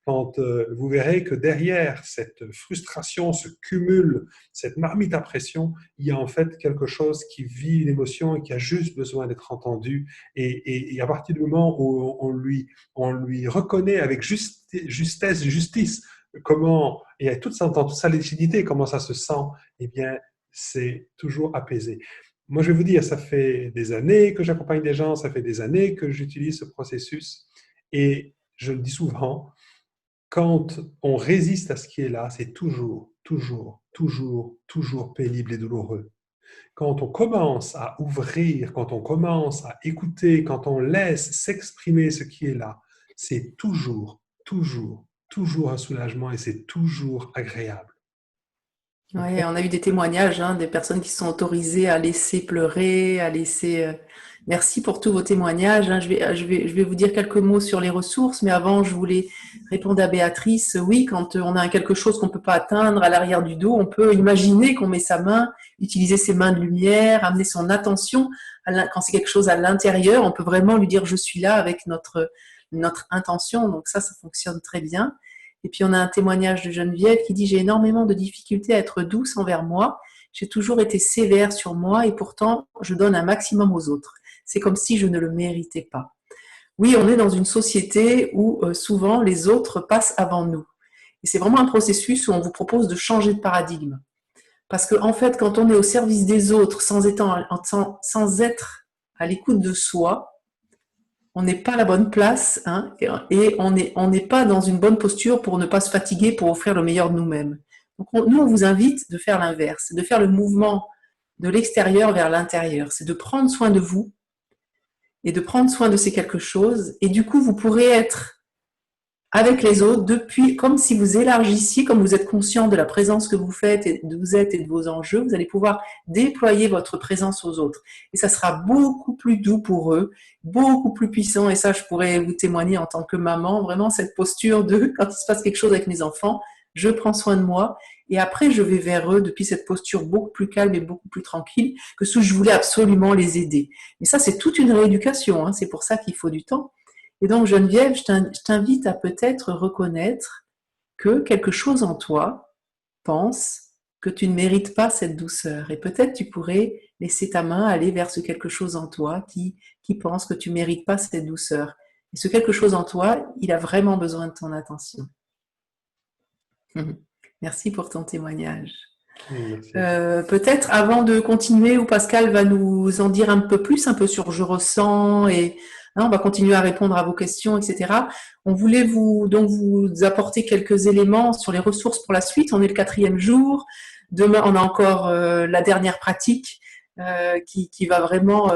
Quand vous verrez que derrière cette frustration, ce cumul, cette marmite à pression, il y a en fait quelque chose qui vit une émotion et qui a juste besoin d'être entendu. Et à partir du moment où on lui reconnaît avec justesse, justice, comment, et avec dans toute sa légitimité, comment ça se sent, eh bien, c'est toujours apaisé. Moi, je vais vous dire, ça fait des années que j'accompagne des gens, ça fait des années que j'utilise ce processus. Et je le dis souvent, quand on résiste à ce qui est là, c'est toujours, toujours, toujours, toujours pénible et douloureux. Quand on commence à ouvrir, quand on commence à écouter, quand on laisse s'exprimer ce qui est là, c'est toujours, toujours, toujours un soulagement et c'est toujours agréable. Ouais, on a eu des témoignages, hein, des personnes qui se sont autorisées à laisser pleurer, à laisser. Merci pour tous vos témoignages. Hein. Je vais vous dire quelques mots sur les ressources, mais avant, je voulais répondre à Béatrice. Oui, quand on a quelque chose qu'on ne peut pas atteindre à l'arrière du dos, on peut imaginer qu'on met sa main, utiliser ses mains de lumière, amener son attention. Quand c'est quelque chose à l'intérieur, on peut vraiment lui dire je suis là avec notre intention. Donc ça fonctionne très bien. Et puis on a un témoignage de Geneviève qui dit « J'ai énormément de difficultés à être douce envers moi. J'ai toujours été sévère sur moi et pourtant je donne un maximum aux autres. C'est comme si je ne le méritais pas. » Oui, on est dans une société où souvent les autres passent avant nous. Et c'est vraiment un processus où on vous propose de changer de paradigme. Parce qu'en fait, quand on est au service des autres sans être à l'écoute de soi, on n'est pas à la bonne place, hein, et on n'est pas dans une bonne posture pour ne pas se fatiguer, pour offrir le meilleur de nous-mêmes. Donc nous, on vous invite de faire l'inverse, de faire le mouvement de l'extérieur vers l'intérieur. C'est de prendre soin de vous et de prendre soin de ces quelque chose. Et du coup, vous pourrez être avec les autres depuis, comme si vous élargissiez, comme vous êtes conscient de la présence que vous faites et de vous êtes et de vos enjeux, vous allez pouvoir déployer votre présence aux autres. Et ça sera beaucoup plus doux pour eux, beaucoup plus puissant. Et ça, je pourrais vous témoigner en tant que maman, vraiment cette posture de, quand il se passe quelque chose avec mes enfants, je prends soin de moi et après je vais vers eux depuis cette posture beaucoup plus calme et beaucoup plus tranquille que si je voulais absolument les aider. Mais ça, c'est toute une rééducation, hein, c'est pour ça qu'il faut du temps. Et donc, Geneviève, je t'invite à peut-être reconnaître que quelque chose en toi pense que tu ne mérites pas cette douceur. Et peut-être tu pourrais laisser ta main aller vers ce quelque chose en toi qui pense que tu ne mérites pas cette douceur. Et ce quelque chose en toi, il a vraiment besoin de ton attention. Merci pour ton témoignage. Peut-être avant de continuer, où Pascal va nous en dire un peu plus, un peu sur je ressens et on va continuer à répondre à vos questions, etc. On voulait vous apporter quelques éléments sur les ressources pour la suite. On est le 4e jour. Demain, on a encore la dernière pratique. qui va vraiment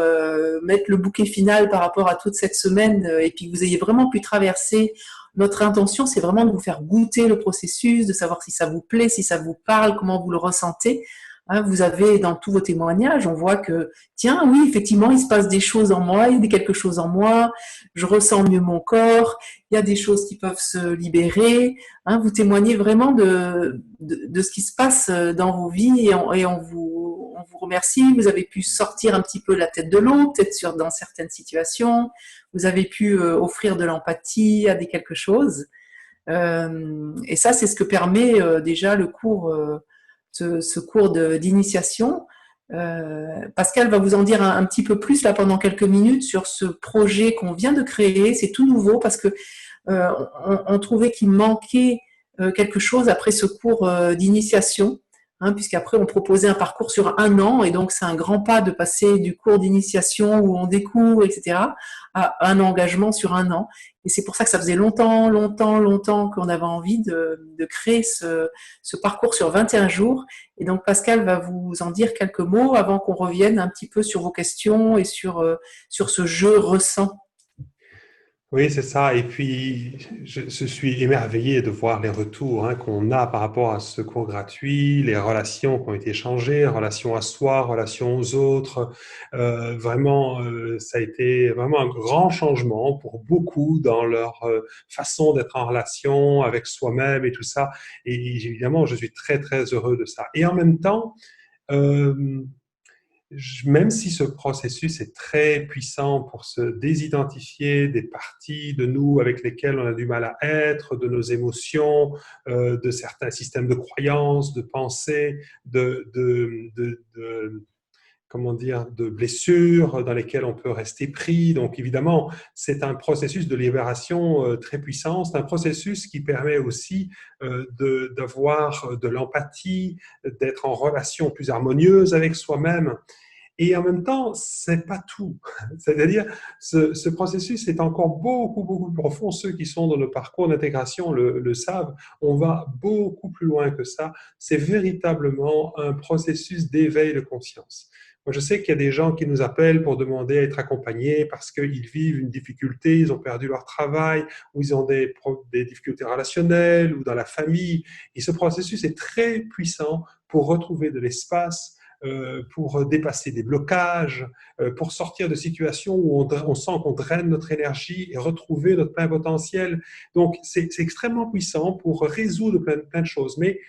mettre le bouquet final par rapport à toute cette semaine et puis que vous ayez vraiment pu traverser. Notre intention, c'est vraiment de vous faire goûter le processus, de savoir si ça vous plaît, si ça vous parle, comment vous le ressentez. Hein, vous avez dans tous vos témoignages, on voit que, tiens, oui, effectivement, il se passe des choses en moi, il y a quelque chose en moi, je ressens mieux mon corps, il y a des choses qui peuvent se libérer. Hein, vous témoignez vraiment de ce qui se passe dans vos vies et on vous remercie. Vous avez pu sortir un petit peu la tête de l'eau, peut-être dans certaines situations. Vous avez pu offrir de l'empathie à quelque chose. Et ça, c'est ce que permet déjà le cours, ce cours d'initiation. Pascal va vous en dire un petit peu plus là pendant quelques minutes sur ce projet qu'on vient de créer. C'est tout nouveau parce que on trouvait qu'il manquait quelque chose après ce cours d'initiation, hein, puisqu'après on proposait un parcours sur 1 an, et donc c'est un grand pas de passer du cours d'initiation où on découvre, etc., à un engagement sur 1 an. Et c'est pour ça que ça faisait longtemps qu'on avait envie de créer ce parcours sur 21 jours. Et donc Pascal va vous en dire quelques mots avant qu'on revienne un petit peu sur vos questions et sur ce jeu ressent. Oui, c'est ça. Et puis, je suis émerveillé de voir les retours qu'on a par rapport à ce cours gratuit, les relations qui ont été changées, relations à soi, relations aux autres. Vraiment, ça a été vraiment un grand changement pour beaucoup dans leur façon d'être en relation avec soi-même et tout ça. Et évidemment, je suis très, très heureux de ça. Et en même temps, euh, même si ce processus est très puissant pour se désidentifier des parties de nous avec lesquelles on a du mal à être, de nos émotions, de certains systèmes de croyances, de pensée, comment dire, de blessures dans lesquelles on peut rester pris. Donc évidemment, c'est un processus de libération très puissant. C'est un processus qui permet aussi d'avoir de l'empathie, d'être en relation plus harmonieuse avec soi-même. Et en même temps, c'est pas tout. C'est-à-dire, ce processus est encore beaucoup, beaucoup plus profond. Ceux qui sont dans le parcours d'intégration le savent. On va beaucoup plus loin que ça. C'est véritablement un processus d'éveil de conscience. Moi, je sais qu'il y a des gens qui nous appellent pour demander à être accompagnés parce qu'ils vivent une difficulté, ils ont perdu leur travail, ou ils ont des difficultés relationnelles, ou dans la famille. Et ce processus est très puissant pour retrouver de l'espace, pour dépasser des blocages, pour sortir de situations où on sent qu'on draine notre énergie et retrouver notre plein potentiel. Donc, c'est extrêmement puissant pour résoudre plein de choses. Mais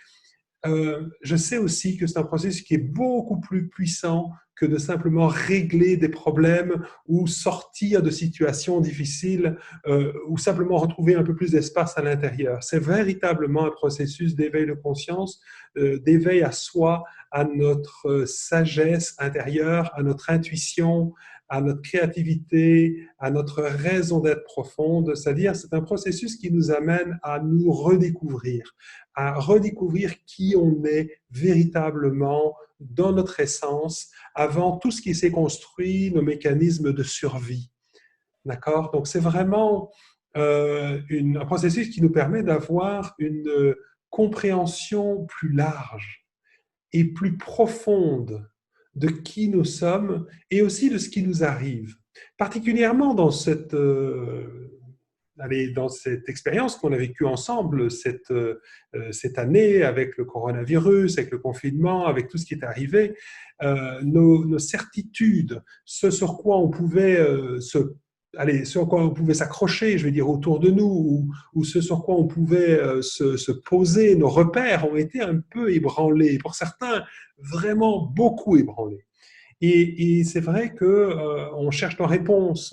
je sais aussi que c'est un processus qui est beaucoup plus puissant que de simplement régler des problèmes ou sortir de situations difficiles ou simplement retrouver un peu plus d'espace à l'intérieur. C'est véritablement un processus d'éveil de conscience, d'éveil à soi, à notre sagesse intérieure, à notre intuition, à notre créativité, à notre raison d'être profonde. C'est-à-dire, c'est un processus qui nous amène à nous redécouvrir, à redécouvrir qui on est véritablement dans notre essence, avant tout ce qui s'est construit, nos mécanismes de survie. D'accord? Donc, c'est vraiment un processus qui nous permet d'avoir une compréhension plus large et plus profonde de qui nous sommes et aussi de ce qui nous arrive. Particulièrement dans cette expérience qu'on a vécue ensemble cette année avec le coronavirus, avec le confinement, avec tout ce qui est arrivé, nos certitudes, ce sur quoi on pouvait sur quoi on pouvait s'accrocher, je vais dire, autour de nous, ou ce sur quoi on pouvait se poser, nos repères ont été un peu ébranlés. Pour certains, vraiment beaucoup ébranlés. Et c'est vrai que on cherche nos réponses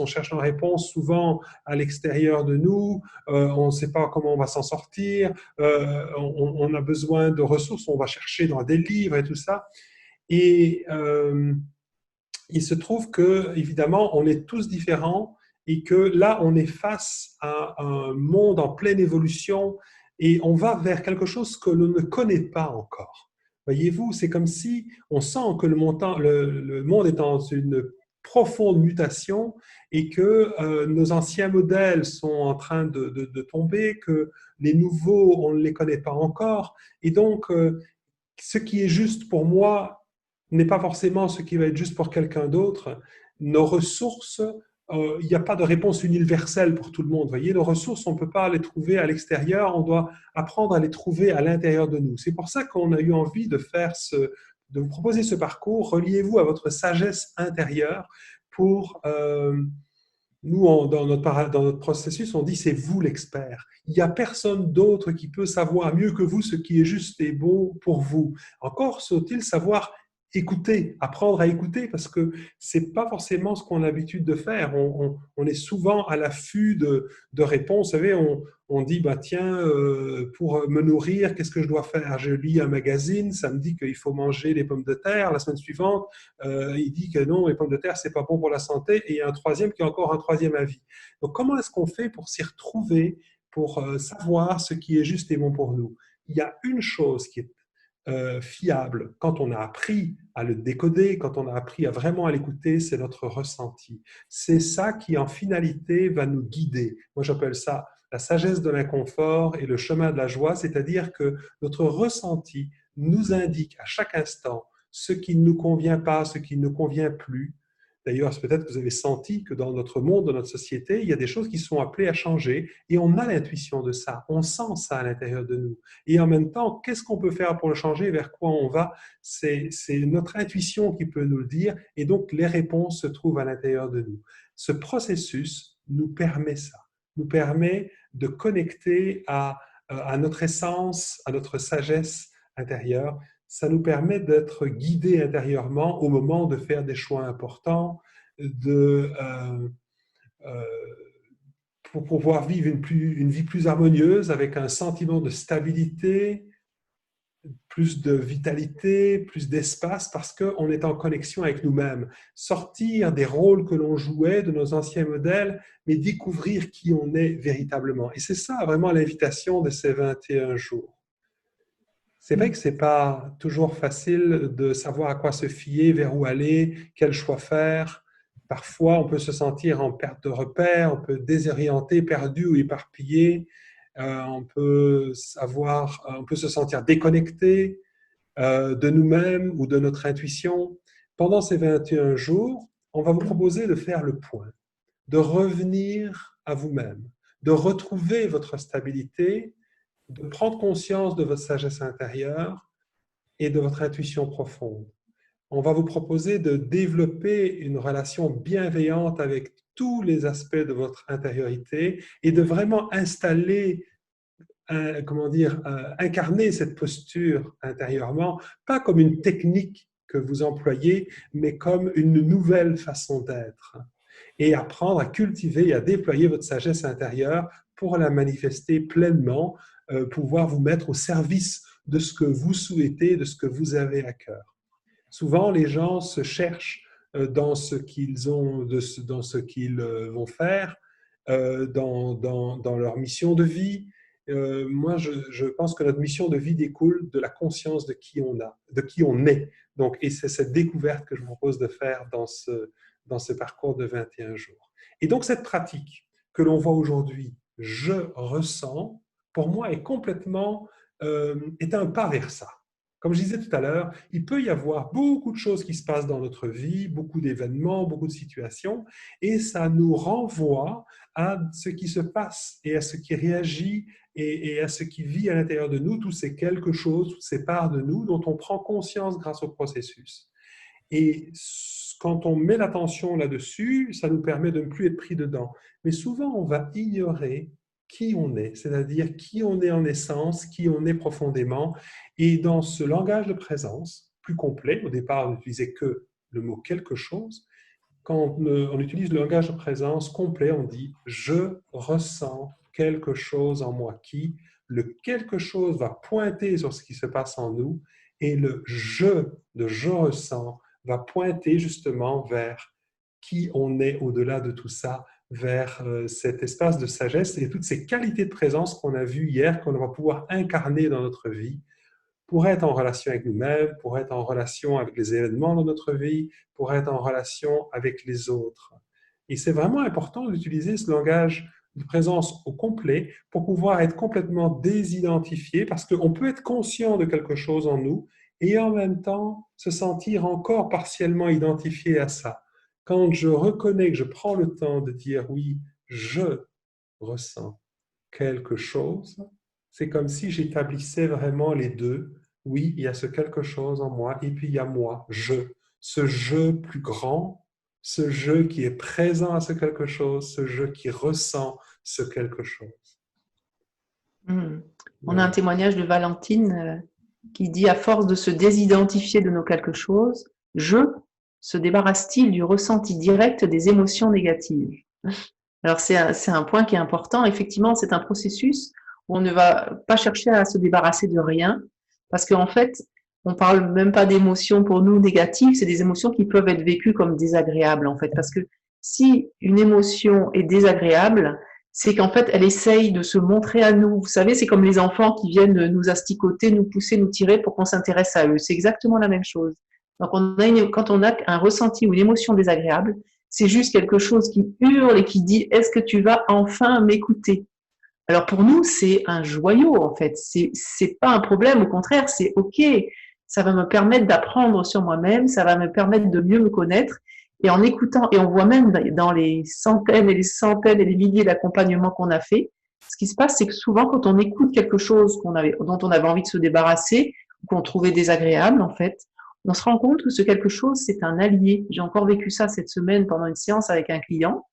souvent à l'extérieur de nous, on ne sait pas comment on va s'en sortir, on a besoin de ressources, on va chercher dans des livres et tout ça. Et il se trouve que, évidemment, on est tous différents et que là, on est face à un monde en pleine évolution et on va vers quelque chose que l'on ne connaît pas encore. Voyez-vous, c'est comme si on sent que le monde est dans une profonde mutation et que nos anciens modèles sont en train de tomber, que les nouveaux, on ne les connaît pas encore. Et donc, ce qui est juste pour moi n'est pas forcément ce qui va être juste pour quelqu'un d'autre. Nos ressources, il n'y a pas de réponse universelle pour tout le monde. Vous voyez, nos ressources, on ne peut pas les trouver à l'extérieur, on doit apprendre à les trouver à l'intérieur de nous. C'est pour ça qu'on a eu envie de vous proposer ce parcours. Reliez-vous à votre sagesse intérieure pour... nous, dans notre processus, on dit c'est vous l'expert. Il n'y a personne d'autre qui peut savoir mieux que vous ce qui est juste et beau pour vous. Encore faut-il savoir écouter, apprendre à écouter, parce que ce n'est pas forcément ce qu'on a l'habitude de faire. On est souvent à l'affût de réponses. Vous savez, on dit, bah, tiens, pour me nourrir, qu'est-ce que je dois faire? Je lis un magazine, ça me dit qu'il faut manger des pommes de terre. La semaine suivante, il dit que non, les pommes de terre, c'est pas bon pour la santé. Et il y a un troisième qui a encore un troisième avis. Donc, comment est-ce qu'on fait pour s'y retrouver, pour savoir ce qui est juste et bon pour nous? Il y a une chose qui est fiable, quand on a appris à le décoder, quand on a appris à vraiment à l'écouter, c'est notre ressenti. C'est ça qui, en finalité, va nous guider. Moi, j'appelle ça la sagesse de l'inconfort et le chemin de la joie, c'est-à-dire que notre ressenti nous indique à chaque instant ce qui ne nous convient pas, ce qui ne nous convient plus. D'ailleurs, peut-être que vous avez senti que dans notre monde, dans notre société, il y a des choses qui sont appelées à changer et on a l'intuition de ça, on sent ça à l'intérieur de nous. Et en même temps, qu'est-ce qu'on peut faire pour le changer, vers quoi on va? C'est notre intuition qui peut nous le dire et donc les réponses se trouvent à l'intérieur de nous. Ce processus nous permet ça, nous permet de connecter à notre essence, à notre sagesse intérieure. Ça nous permet d'être guidés intérieurement au moment de faire des choix importants, euh, pour pouvoir vivre une vie plus harmonieuse avec un sentiment de stabilité, plus de vitalité, plus d'espace, parce qu'on est en connexion avec nous-mêmes. Sortir des rôles que l'on jouait, de nos anciens modèles, mais découvrir qui on est véritablement. Et c'est ça vraiment l'invitation de ces 21 jours. C'est vrai que ce n'est pas toujours facile de savoir à quoi se fier, vers où aller, quel choix faire. Parfois, on peut se sentir en perte de repère, on peut désorienter, perdu ou éparpillé. On peut se sentir déconnecté de nous-mêmes ou de notre intuition. Pendant ces 21 jours, on va vous proposer de faire le point, de revenir à vous-même, de retrouver votre stabilité, de prendre conscience de votre sagesse intérieure et de votre intuition profonde. On va vous proposer de développer une relation bienveillante avec tous les aspects de votre intériorité et de vraiment installer, incarner cette posture intérieurement, pas comme une technique que vous employez, mais comme une nouvelle façon d'être. Et apprendre à cultiver et à déployer votre sagesse intérieure pour la manifester pleinement, pouvoir vous mettre au service de ce que vous souhaitez, de ce que vous avez à cœur. Souvent, les gens se cherchent dans ce qu'ils ont, dans ce qu'ils vont faire, dans leur mission de vie. Moi, je pense que notre mission de vie découle de la conscience de qui on est. Donc, et c'est cette découverte que je vous propose de faire dans ce parcours de 21 jours. Et donc, cette pratique que l'on voit aujourd'hui, je ressens, pour moi, est un pas vers ça. Comme je disais tout à l'heure, il peut y avoir beaucoup de choses qui se passent dans notre vie, beaucoup d'événements, beaucoup de situations, et ça nous renvoie à ce qui se passe et à ce qui réagit et à ce qui vit à l'intérieur de nous, tous ces quelque chose, toutes ces parts de nous dont on prend conscience grâce au processus. Et quand on met l'attention là-dessus, ça nous permet de ne plus être pris dedans. Mais souvent, on va ignorer qui on est, c'est-à-dire qui on est en essence, qui on est profondément. Et dans ce langage de présence plus complet, au départ, on n'utilisait que le mot quelque chose. Quand on utilise le langage de présence complet, on dit « je ressens quelque chose en moi » qui, le quelque chose va pointer sur ce qui se passe en nous et le « je » de « je ressens » va pointer justement vers qui on est au-delà de tout ça, vers cet espace de sagesse et toutes ces qualités de présence qu'on a vues hier, qu'on va pouvoir incarner dans notre vie pour être en relation avec nous-mêmes, pour être en relation avec les événements de notre vie, pour être en relation avec les autres. Et c'est vraiment important d'utiliser ce langage de présence au complet pour pouvoir être complètement désidentifié parce qu'on peut être conscient de quelque chose en nous et en même temps se sentir encore partiellement identifié à ça. Quand je reconnais que je prends le temps de dire oui, je ressens quelque chose, c'est comme si j'établissais vraiment les deux. Oui, il y a ce quelque chose en moi et puis il y a moi, je. Ce je plus grand, ce je qui est présent à ce quelque chose, ce je qui ressent ce quelque chose. Hmm. On a un Voilà. témoignage de Valentine qui dit à force de se désidentifier de nos quelque chose, je se débarrasse-t-il du ressenti direct des émotions négatives. Alors c'est un point qui est important. Effectivement, c'est un processus où on ne va pas chercher à se débarrasser de rien, parce qu'en fait, on parle même pas d'émotions pour nous négatives, c'est des émotions qui peuvent être vécues comme désagréables en fait, parce que si une émotion est désagréable, c'est qu'en fait elle essaye de se montrer à nous. Vous savez, c'est comme les enfants qui viennent nous asticoter, nous pousser, nous tirer pour qu'on s'intéresse à eux. C'est exactement la même chose. Donc quand on a un ressenti ou une émotion désagréable, c'est juste quelque chose qui hurle et qui dit est-ce que tu vas enfin m'écouter? Alors pour nous, c'est un joyau en fait. C'est pas un problème, au contraire, c'est ok. Ça va me permettre d'apprendre sur moi-même, ça va me permettre de mieux me connaître. Et en écoutant, et on voit même dans les centaines et les centaines et les milliers d'accompagnements qu'on a fait, ce qui se passe, c'est que souvent quand on écoute quelque chose dont on avait envie de se débarrasser, ou qu'on trouvait désagréable en fait, on se rend compte que ce quelque chose, c'est un allié. J'ai encore vécu ça cette semaine pendant une séance avec un client.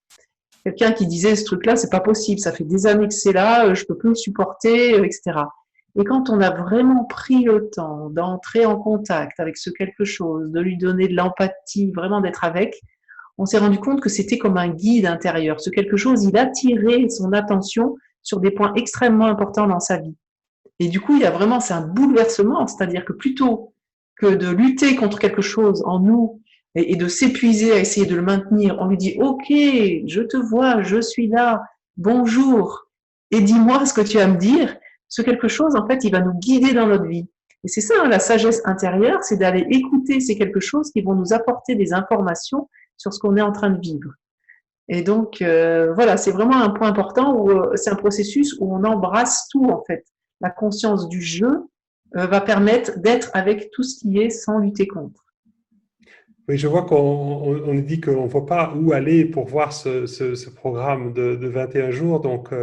Quelqu'un qui disait ce truc-là, c'est pas possible, ça fait des années que c'est là, je peux plus le supporter, etc. Et quand on a vraiment pris le temps d'entrer en contact avec ce quelque chose, de lui donner de l'empathie, vraiment d'être avec, on s'est rendu compte que c'était comme un guide intérieur. Ce quelque chose, il attirait son attention sur des points extrêmement importants dans sa vie. Et du coup, il y a vraiment, c'est un bouleversement, c'est-à-dire que plutôt que de lutter contre quelque chose en nous et de s'épuiser à essayer de le maintenir, on lui dit, OK, je te vois, je suis là, bonjour, et dis-moi ce que tu as à me dire. Ce quelque chose, en fait, il va nous guider dans notre vie. Et c'est ça, la sagesse intérieure, c'est d'aller écouter ces quelque chose qui vont nous apporter des informations sur ce qu'on est en train de vivre. Et donc, voilà, c'est vraiment un point important où c'est un processus où on embrasse tout, en fait. La conscience du jeu va permettre d'être avec tout ce qui est sans lutter contre. Oui, je vois qu'on dit qu'on ne voit pas où aller pour voir ce programme de 21 jours. Donc,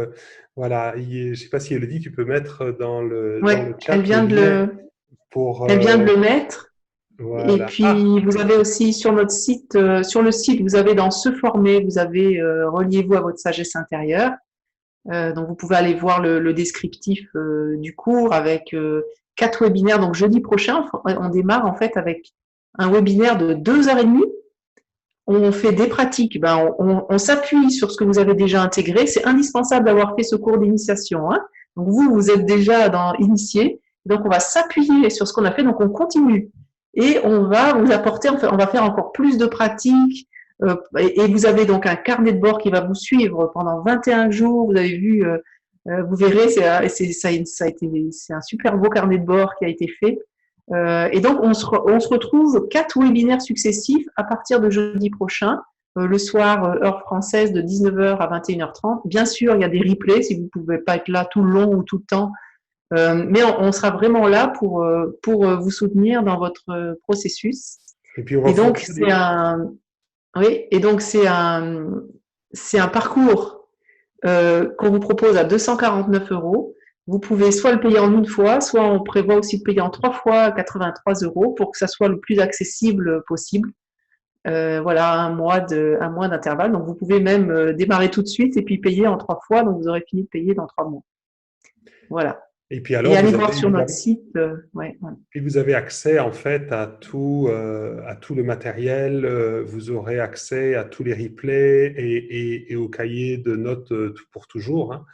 voilà, je ne sais pas si Elodie, tu peux mettre dans le Ouais, chat le lien pour… elle vient de le mettre. Et voilà. Ah, puis, vous avez aussi sur notre site, sur le site, vous avez dans Se former, vous avez reliez-vous à votre sagesse intérieure. Donc, vous pouvez aller voir le descriptif du cours avec 4 webinaires. Donc, jeudi prochain, on démarre en fait avec un webinaire de 2 heures et demie. On fait des pratiques. Ben, on s'appuie sur ce que vous avez déjà intégré. C'est indispensable d'avoir fait ce cours d'initiation. Hein. Donc, vous êtes déjà initié. Donc, on va s'appuyer sur ce qu'on a fait. Donc, on continue. Et on va vous apporter, on va faire encore plus de pratiques. Et vous avez donc un carnet de bord qui va vous suivre pendant 21 jours. Vous avez vu, vous verrez, c'est un super beau carnet de bord qui a été fait. Et donc, on se retrouve 4 webinaires successifs à partir de jeudi prochain, le soir, heure française, de 19h à 21h30. Bien sûr, il y a des replays si vous ne pouvez pas être là tout le long ou tout le temps. Mais on sera vraiment là pour vous soutenir dans votre processus. et puis on va Et donc, fonctionner. oui, et donc c'est un parcours qu'on vous propose à 249 euros. Vous pouvez soit le payer en une fois, soit on prévoit aussi de payer en 3 fois à 83 euros pour que ça soit le plus accessible possible. Voilà, un mois d'intervalle. Donc vous pouvez même démarrer tout de suite et puis payer en 3 fois. Donc vous aurez fini de payer dans 3 mois. Voilà. Et puis Et alors, allez vous voir avez sur notre évidemment, site. Ouais, ouais. puis vous avez accès en fait à tout le matériel. Vous aurez accès à tous les replays et au cahier de notes pour toujours. Hein.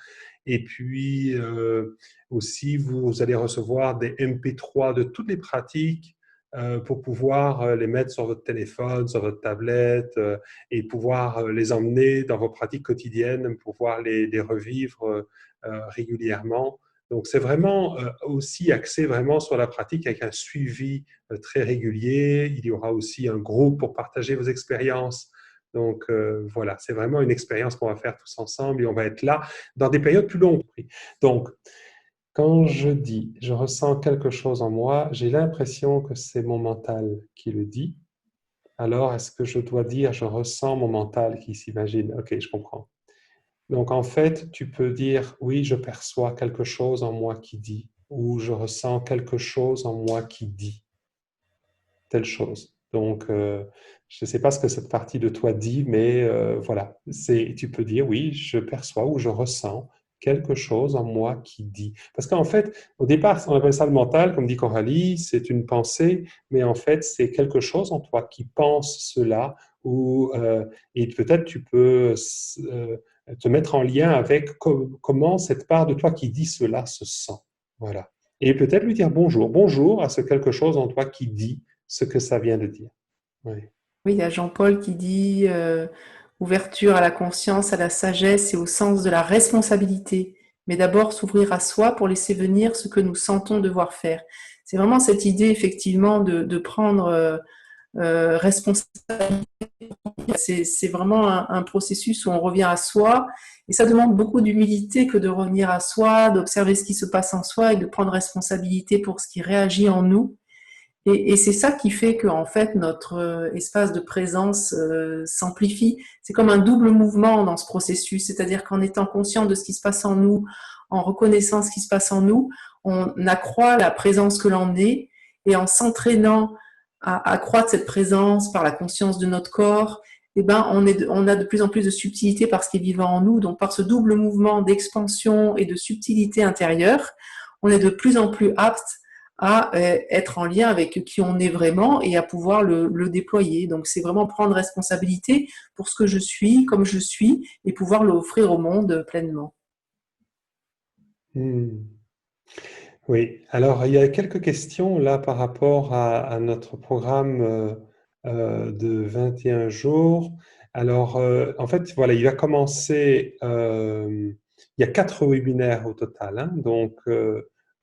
Et puis aussi, vous allez recevoir des MP3 de toutes les pratiques pour pouvoir les mettre sur votre téléphone, sur votre tablette et pouvoir les emmener dans vos pratiques quotidiennes, pouvoir les revivre régulièrement. Donc, c'est vraiment aussi axé vraiment sur la pratique avec un suivi très régulier. Il y aura aussi un groupe pour partager vos expériences. Donc, voilà, c'est vraiment une expérience qu'on va faire tous ensemble et on va être là dans des périodes plus longues. Donc, Quand je dis je ressens quelque chose en moi, j'ai l'impression que c'est mon mental qui le dit. Alors, est-ce que je dois dire je ressens mon mental qui s'imagine? Ok, je comprends. Donc, en fait, tu peux dire oui, je perçois quelque chose en moi qui dit, ou je ressens quelque chose en moi qui dit telle chose. Donc, je ne sais pas ce que cette partie de toi dit, mais voilà, tu peux dire oui, je perçois ou je ressens quelque chose en moi qui dit. Parce qu'en fait, au départ, on appelle ça le mental, comme dit Coralie, c'est une pensée, mais en fait, c'est quelque chose en toi qui pense cela, et peut-être tu peux te mettre en lien avec comment cette part de toi qui dit cela se sent. Voilà. Et peut-être lui dire bonjour, bonjour à ce quelque chose en toi qui dit ce que ça vient de dire. Oui. Oui, il y a Jean-Paul qui dit ouverture à la conscience, à la sagesse et au sens de la responsabilité, mais d'abord s'ouvrir à soi pour laisser venir ce que nous sentons devoir faire. C'est vraiment cette idée effectivement de prendre responsabilité. C'est vraiment un processus où on revient à soi et ça demande beaucoup d'humilité que de revenir à soi, d'observer ce qui se passe en soi et de prendre responsabilité pour ce qui réagit en nous. Et c'est ça qui fait que en fait notre espace de présence s'amplifie. C'est comme un double mouvement dans ce processus, c'est-à-dire qu'en étant conscient de ce qui se passe en nous, en reconnaissant ce qui se passe en nous, on accroît la présence que l'on est, et en s'entraînant à accroître cette présence par la conscience de notre corps, eh ben on a de plus en plus de subtilité par ce qui est vivant en nous. Donc par ce double mouvement d'expansion et de subtilité intérieure, on est de plus en plus apte à être en lien avec qui on est vraiment et à pouvoir le déployer. Donc c'est vraiment prendre responsabilité pour ce que je suis, comme je suis, et pouvoir l'offrir au monde pleinement. Hmm. Oui, alors il y a quelques questions là par rapport à notre programme de 21 jours. Alors, en fait, voilà, il va commencer, il y a 4 webinaires au total, hein. Donc,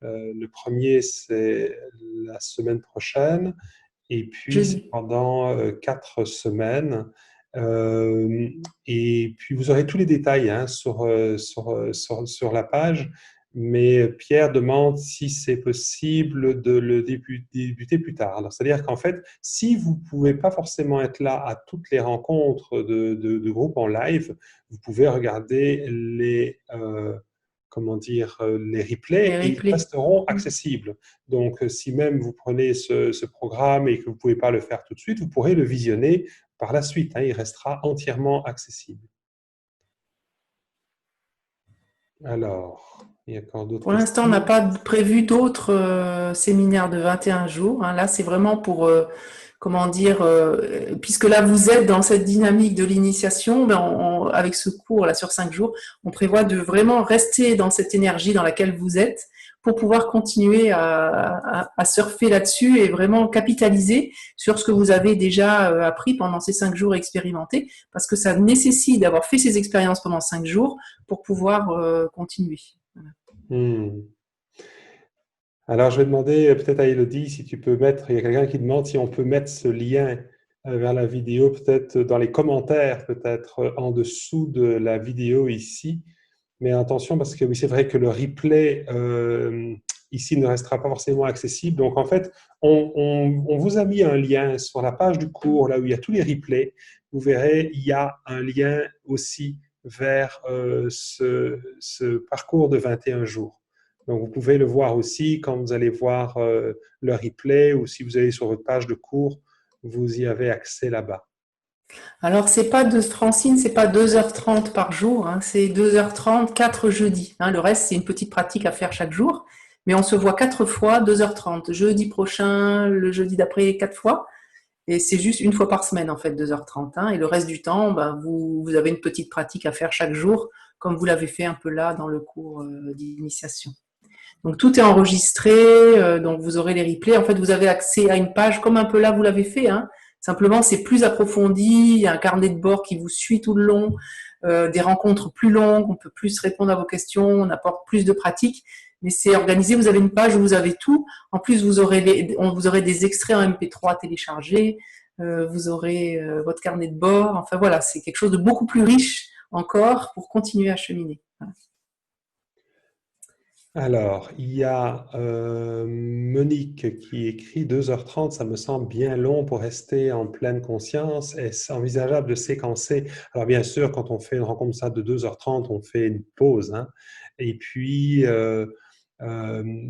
le premier, c'est la semaine prochaine, et puis c'est Jeudi. pendant 4 semaines. Euh, et puis, vous aurez tous les détails hein, sur la page. Mais Pierre demande si c'est possible de le débuter plus tard. Alors, c'est-à-dire qu'en fait, si vous ne pouvez pas forcément être là à toutes les rencontres de groupe en live, vous pouvez regarder comment dire, les replays Les et ils replays. resteront accessibles. Donc, si même vous prenez ce programme et que vous ne pouvez pas le faire tout de suite, vous pourrez le visionner par la suite. Hein, il restera entièrement accessible. Alors, il y a encore d'autres Pour l'instant, on n'a questions. pas prévu d'autres séminaires de 21 jours. Hein. Là, c'est vraiment pour, comment dire, puisque là, vous êtes dans cette dynamique de l'initiation, mais avec ce cours là sur 5 jours, on prévoit de vraiment rester dans cette énergie dans laquelle vous êtes pour pouvoir continuer à surfer là-dessus et vraiment capitaliser sur ce que vous avez déjà appris pendant ces 5 jours expérimentés, parce que ça nécessite d'avoir fait ces expériences pendant 5 jours pour pouvoir continuer. Hmm. Alors, je vais demander peut-être à Elodie si tu peux mettre, il y a quelqu'un qui demande si on peut mettre ce lien vers la vidéo, peut-être dans les commentaires, peut-être en dessous de la vidéo ici. Mais attention, parce que oui, c'est vrai que le replay ici ne restera pas forcément accessible. Donc, en fait, on vous a mis un lien sur la page du cours, là où il y a tous les replays. Vous verrez, il y a un lien aussi vers ce parcours de 21 jours. Donc, vous pouvez le voir aussi quand vous allez voir le replay ou si vous allez sur votre page de cours, vous y avez accès là-bas. Alors, Francine, c'est pas 2h30 par jour, hein, c'est 2h30, 4 jeudis. Hein, le reste, c'est une petite pratique à faire chaque jour. Mais on se voit 4 fois, 2h30. Jeudi prochain, le jeudi d'après, 4 fois. Et c'est juste une fois par semaine, en fait, 2h30. Hein, et le reste du temps, ben, vous avez une petite pratique à faire chaque jour, comme vous l'avez fait un peu là dans le cours d'initiation. Donc, tout est enregistré, donc vous aurez les replays. En fait, vous avez accès à une page comme un peu là, vous l'avez fait. Hein. Simplement, c'est plus approfondi. Il y a un carnet de bord qui vous suit tout le long, des rencontres plus longues. On peut plus répondre à vos questions, on apporte plus de pratiques. Mais c'est organisé. Vous avez une page où vous avez tout. En plus, vous aurez des extraits en MP3 téléchargés. Vous aurez votre carnet de bord. Enfin voilà, c'est quelque chose de beaucoup plus riche encore pour continuer à cheminer. Voilà. Alors, il y a Monique qui écrit 2h30, ça me semble bien long pour rester en pleine conscience. Est-ce envisageable de séquencer? Alors, bien sûr, quand on fait une rencontre comme ça de 2h30, on fait une pause, hein. Et puis,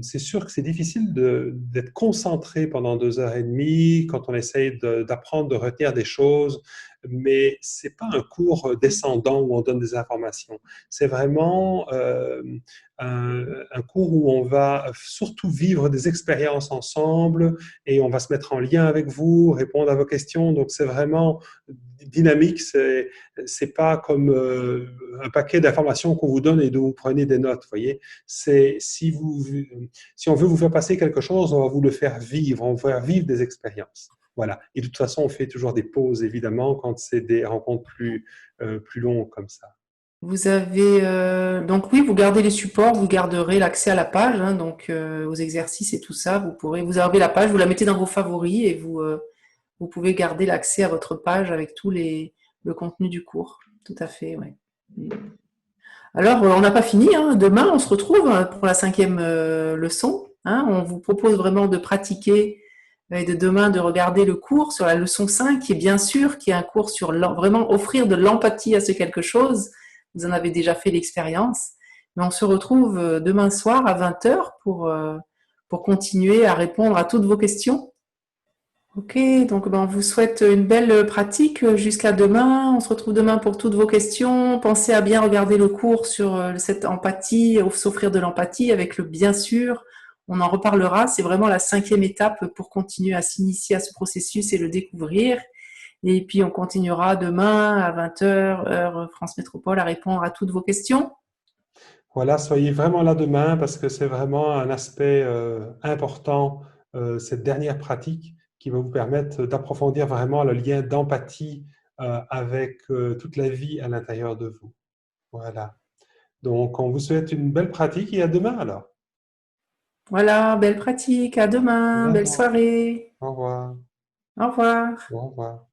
c'est sûr que c'est difficile d'être concentré pendant 2h30 quand on essaye d'apprendre, de retenir des choses, mais c'est pas un cours descendant où on donne des informations. C'est vraiment un cours où on va surtout vivre des expériences ensemble et on va se mettre en lien avec vous, répondre à vos questions. Donc, c'est vraiment dynamique. C'est pas comme un paquet d'informations qu'on vous donne et d'où vous prenez des notes. Voyez, c'est si on veut vous faire passer quelque chose, on va vous le faire vivre. On va faire vivre des expériences. Voilà. Et de toute façon, on fait toujours des pauses, évidemment, quand c'est des rencontres plus longues comme ça. Vous avez donc oui, vous gardez les supports, vous garderez l'accès à la page, hein, donc aux exercices et tout ça. Vous avez la page, vous la mettez dans vos favoris et vous pouvez garder l'accès à votre page avec le contenu du cours. Tout à fait, ouais. Alors, on n'a pas fini, hein. Demain, on se retrouve pour la 5e leçon, hein. On vous propose vraiment de pratiquer et demain de regarder le cours sur la leçon 5, qui est bien sûr, qui est un cours sur vraiment offrir de l'empathie à ce quelque chose. Vous en avez déjà fait l'expérience. Mais on se retrouve demain soir à 20h pour continuer à répondre à toutes vos questions. Ok, donc ben, on vous souhaite une belle pratique jusqu'à demain. On se retrouve demain pour toutes vos questions. Pensez à bien regarder le cours sur cette empathie, s'offrir de l'empathie avec le bien sûr. On en reparlera. C'est vraiment la 5e étape pour continuer à s'initier à ce processus et le découvrir. Et puis on continuera demain à 20h, heure France Métropole, à répondre à toutes vos questions. Voilà, soyez vraiment là demain parce que c'est vraiment un aspect important, cette dernière pratique qui va vous permettre d'approfondir vraiment le lien d'empathie avec toute la vie à l'intérieur de vous. Voilà. Donc, on vous souhaite une belle pratique et à demain alors. Voilà, belle pratique. À demain, belle Également. soirée. Au revoir. Au revoir. Au revoir.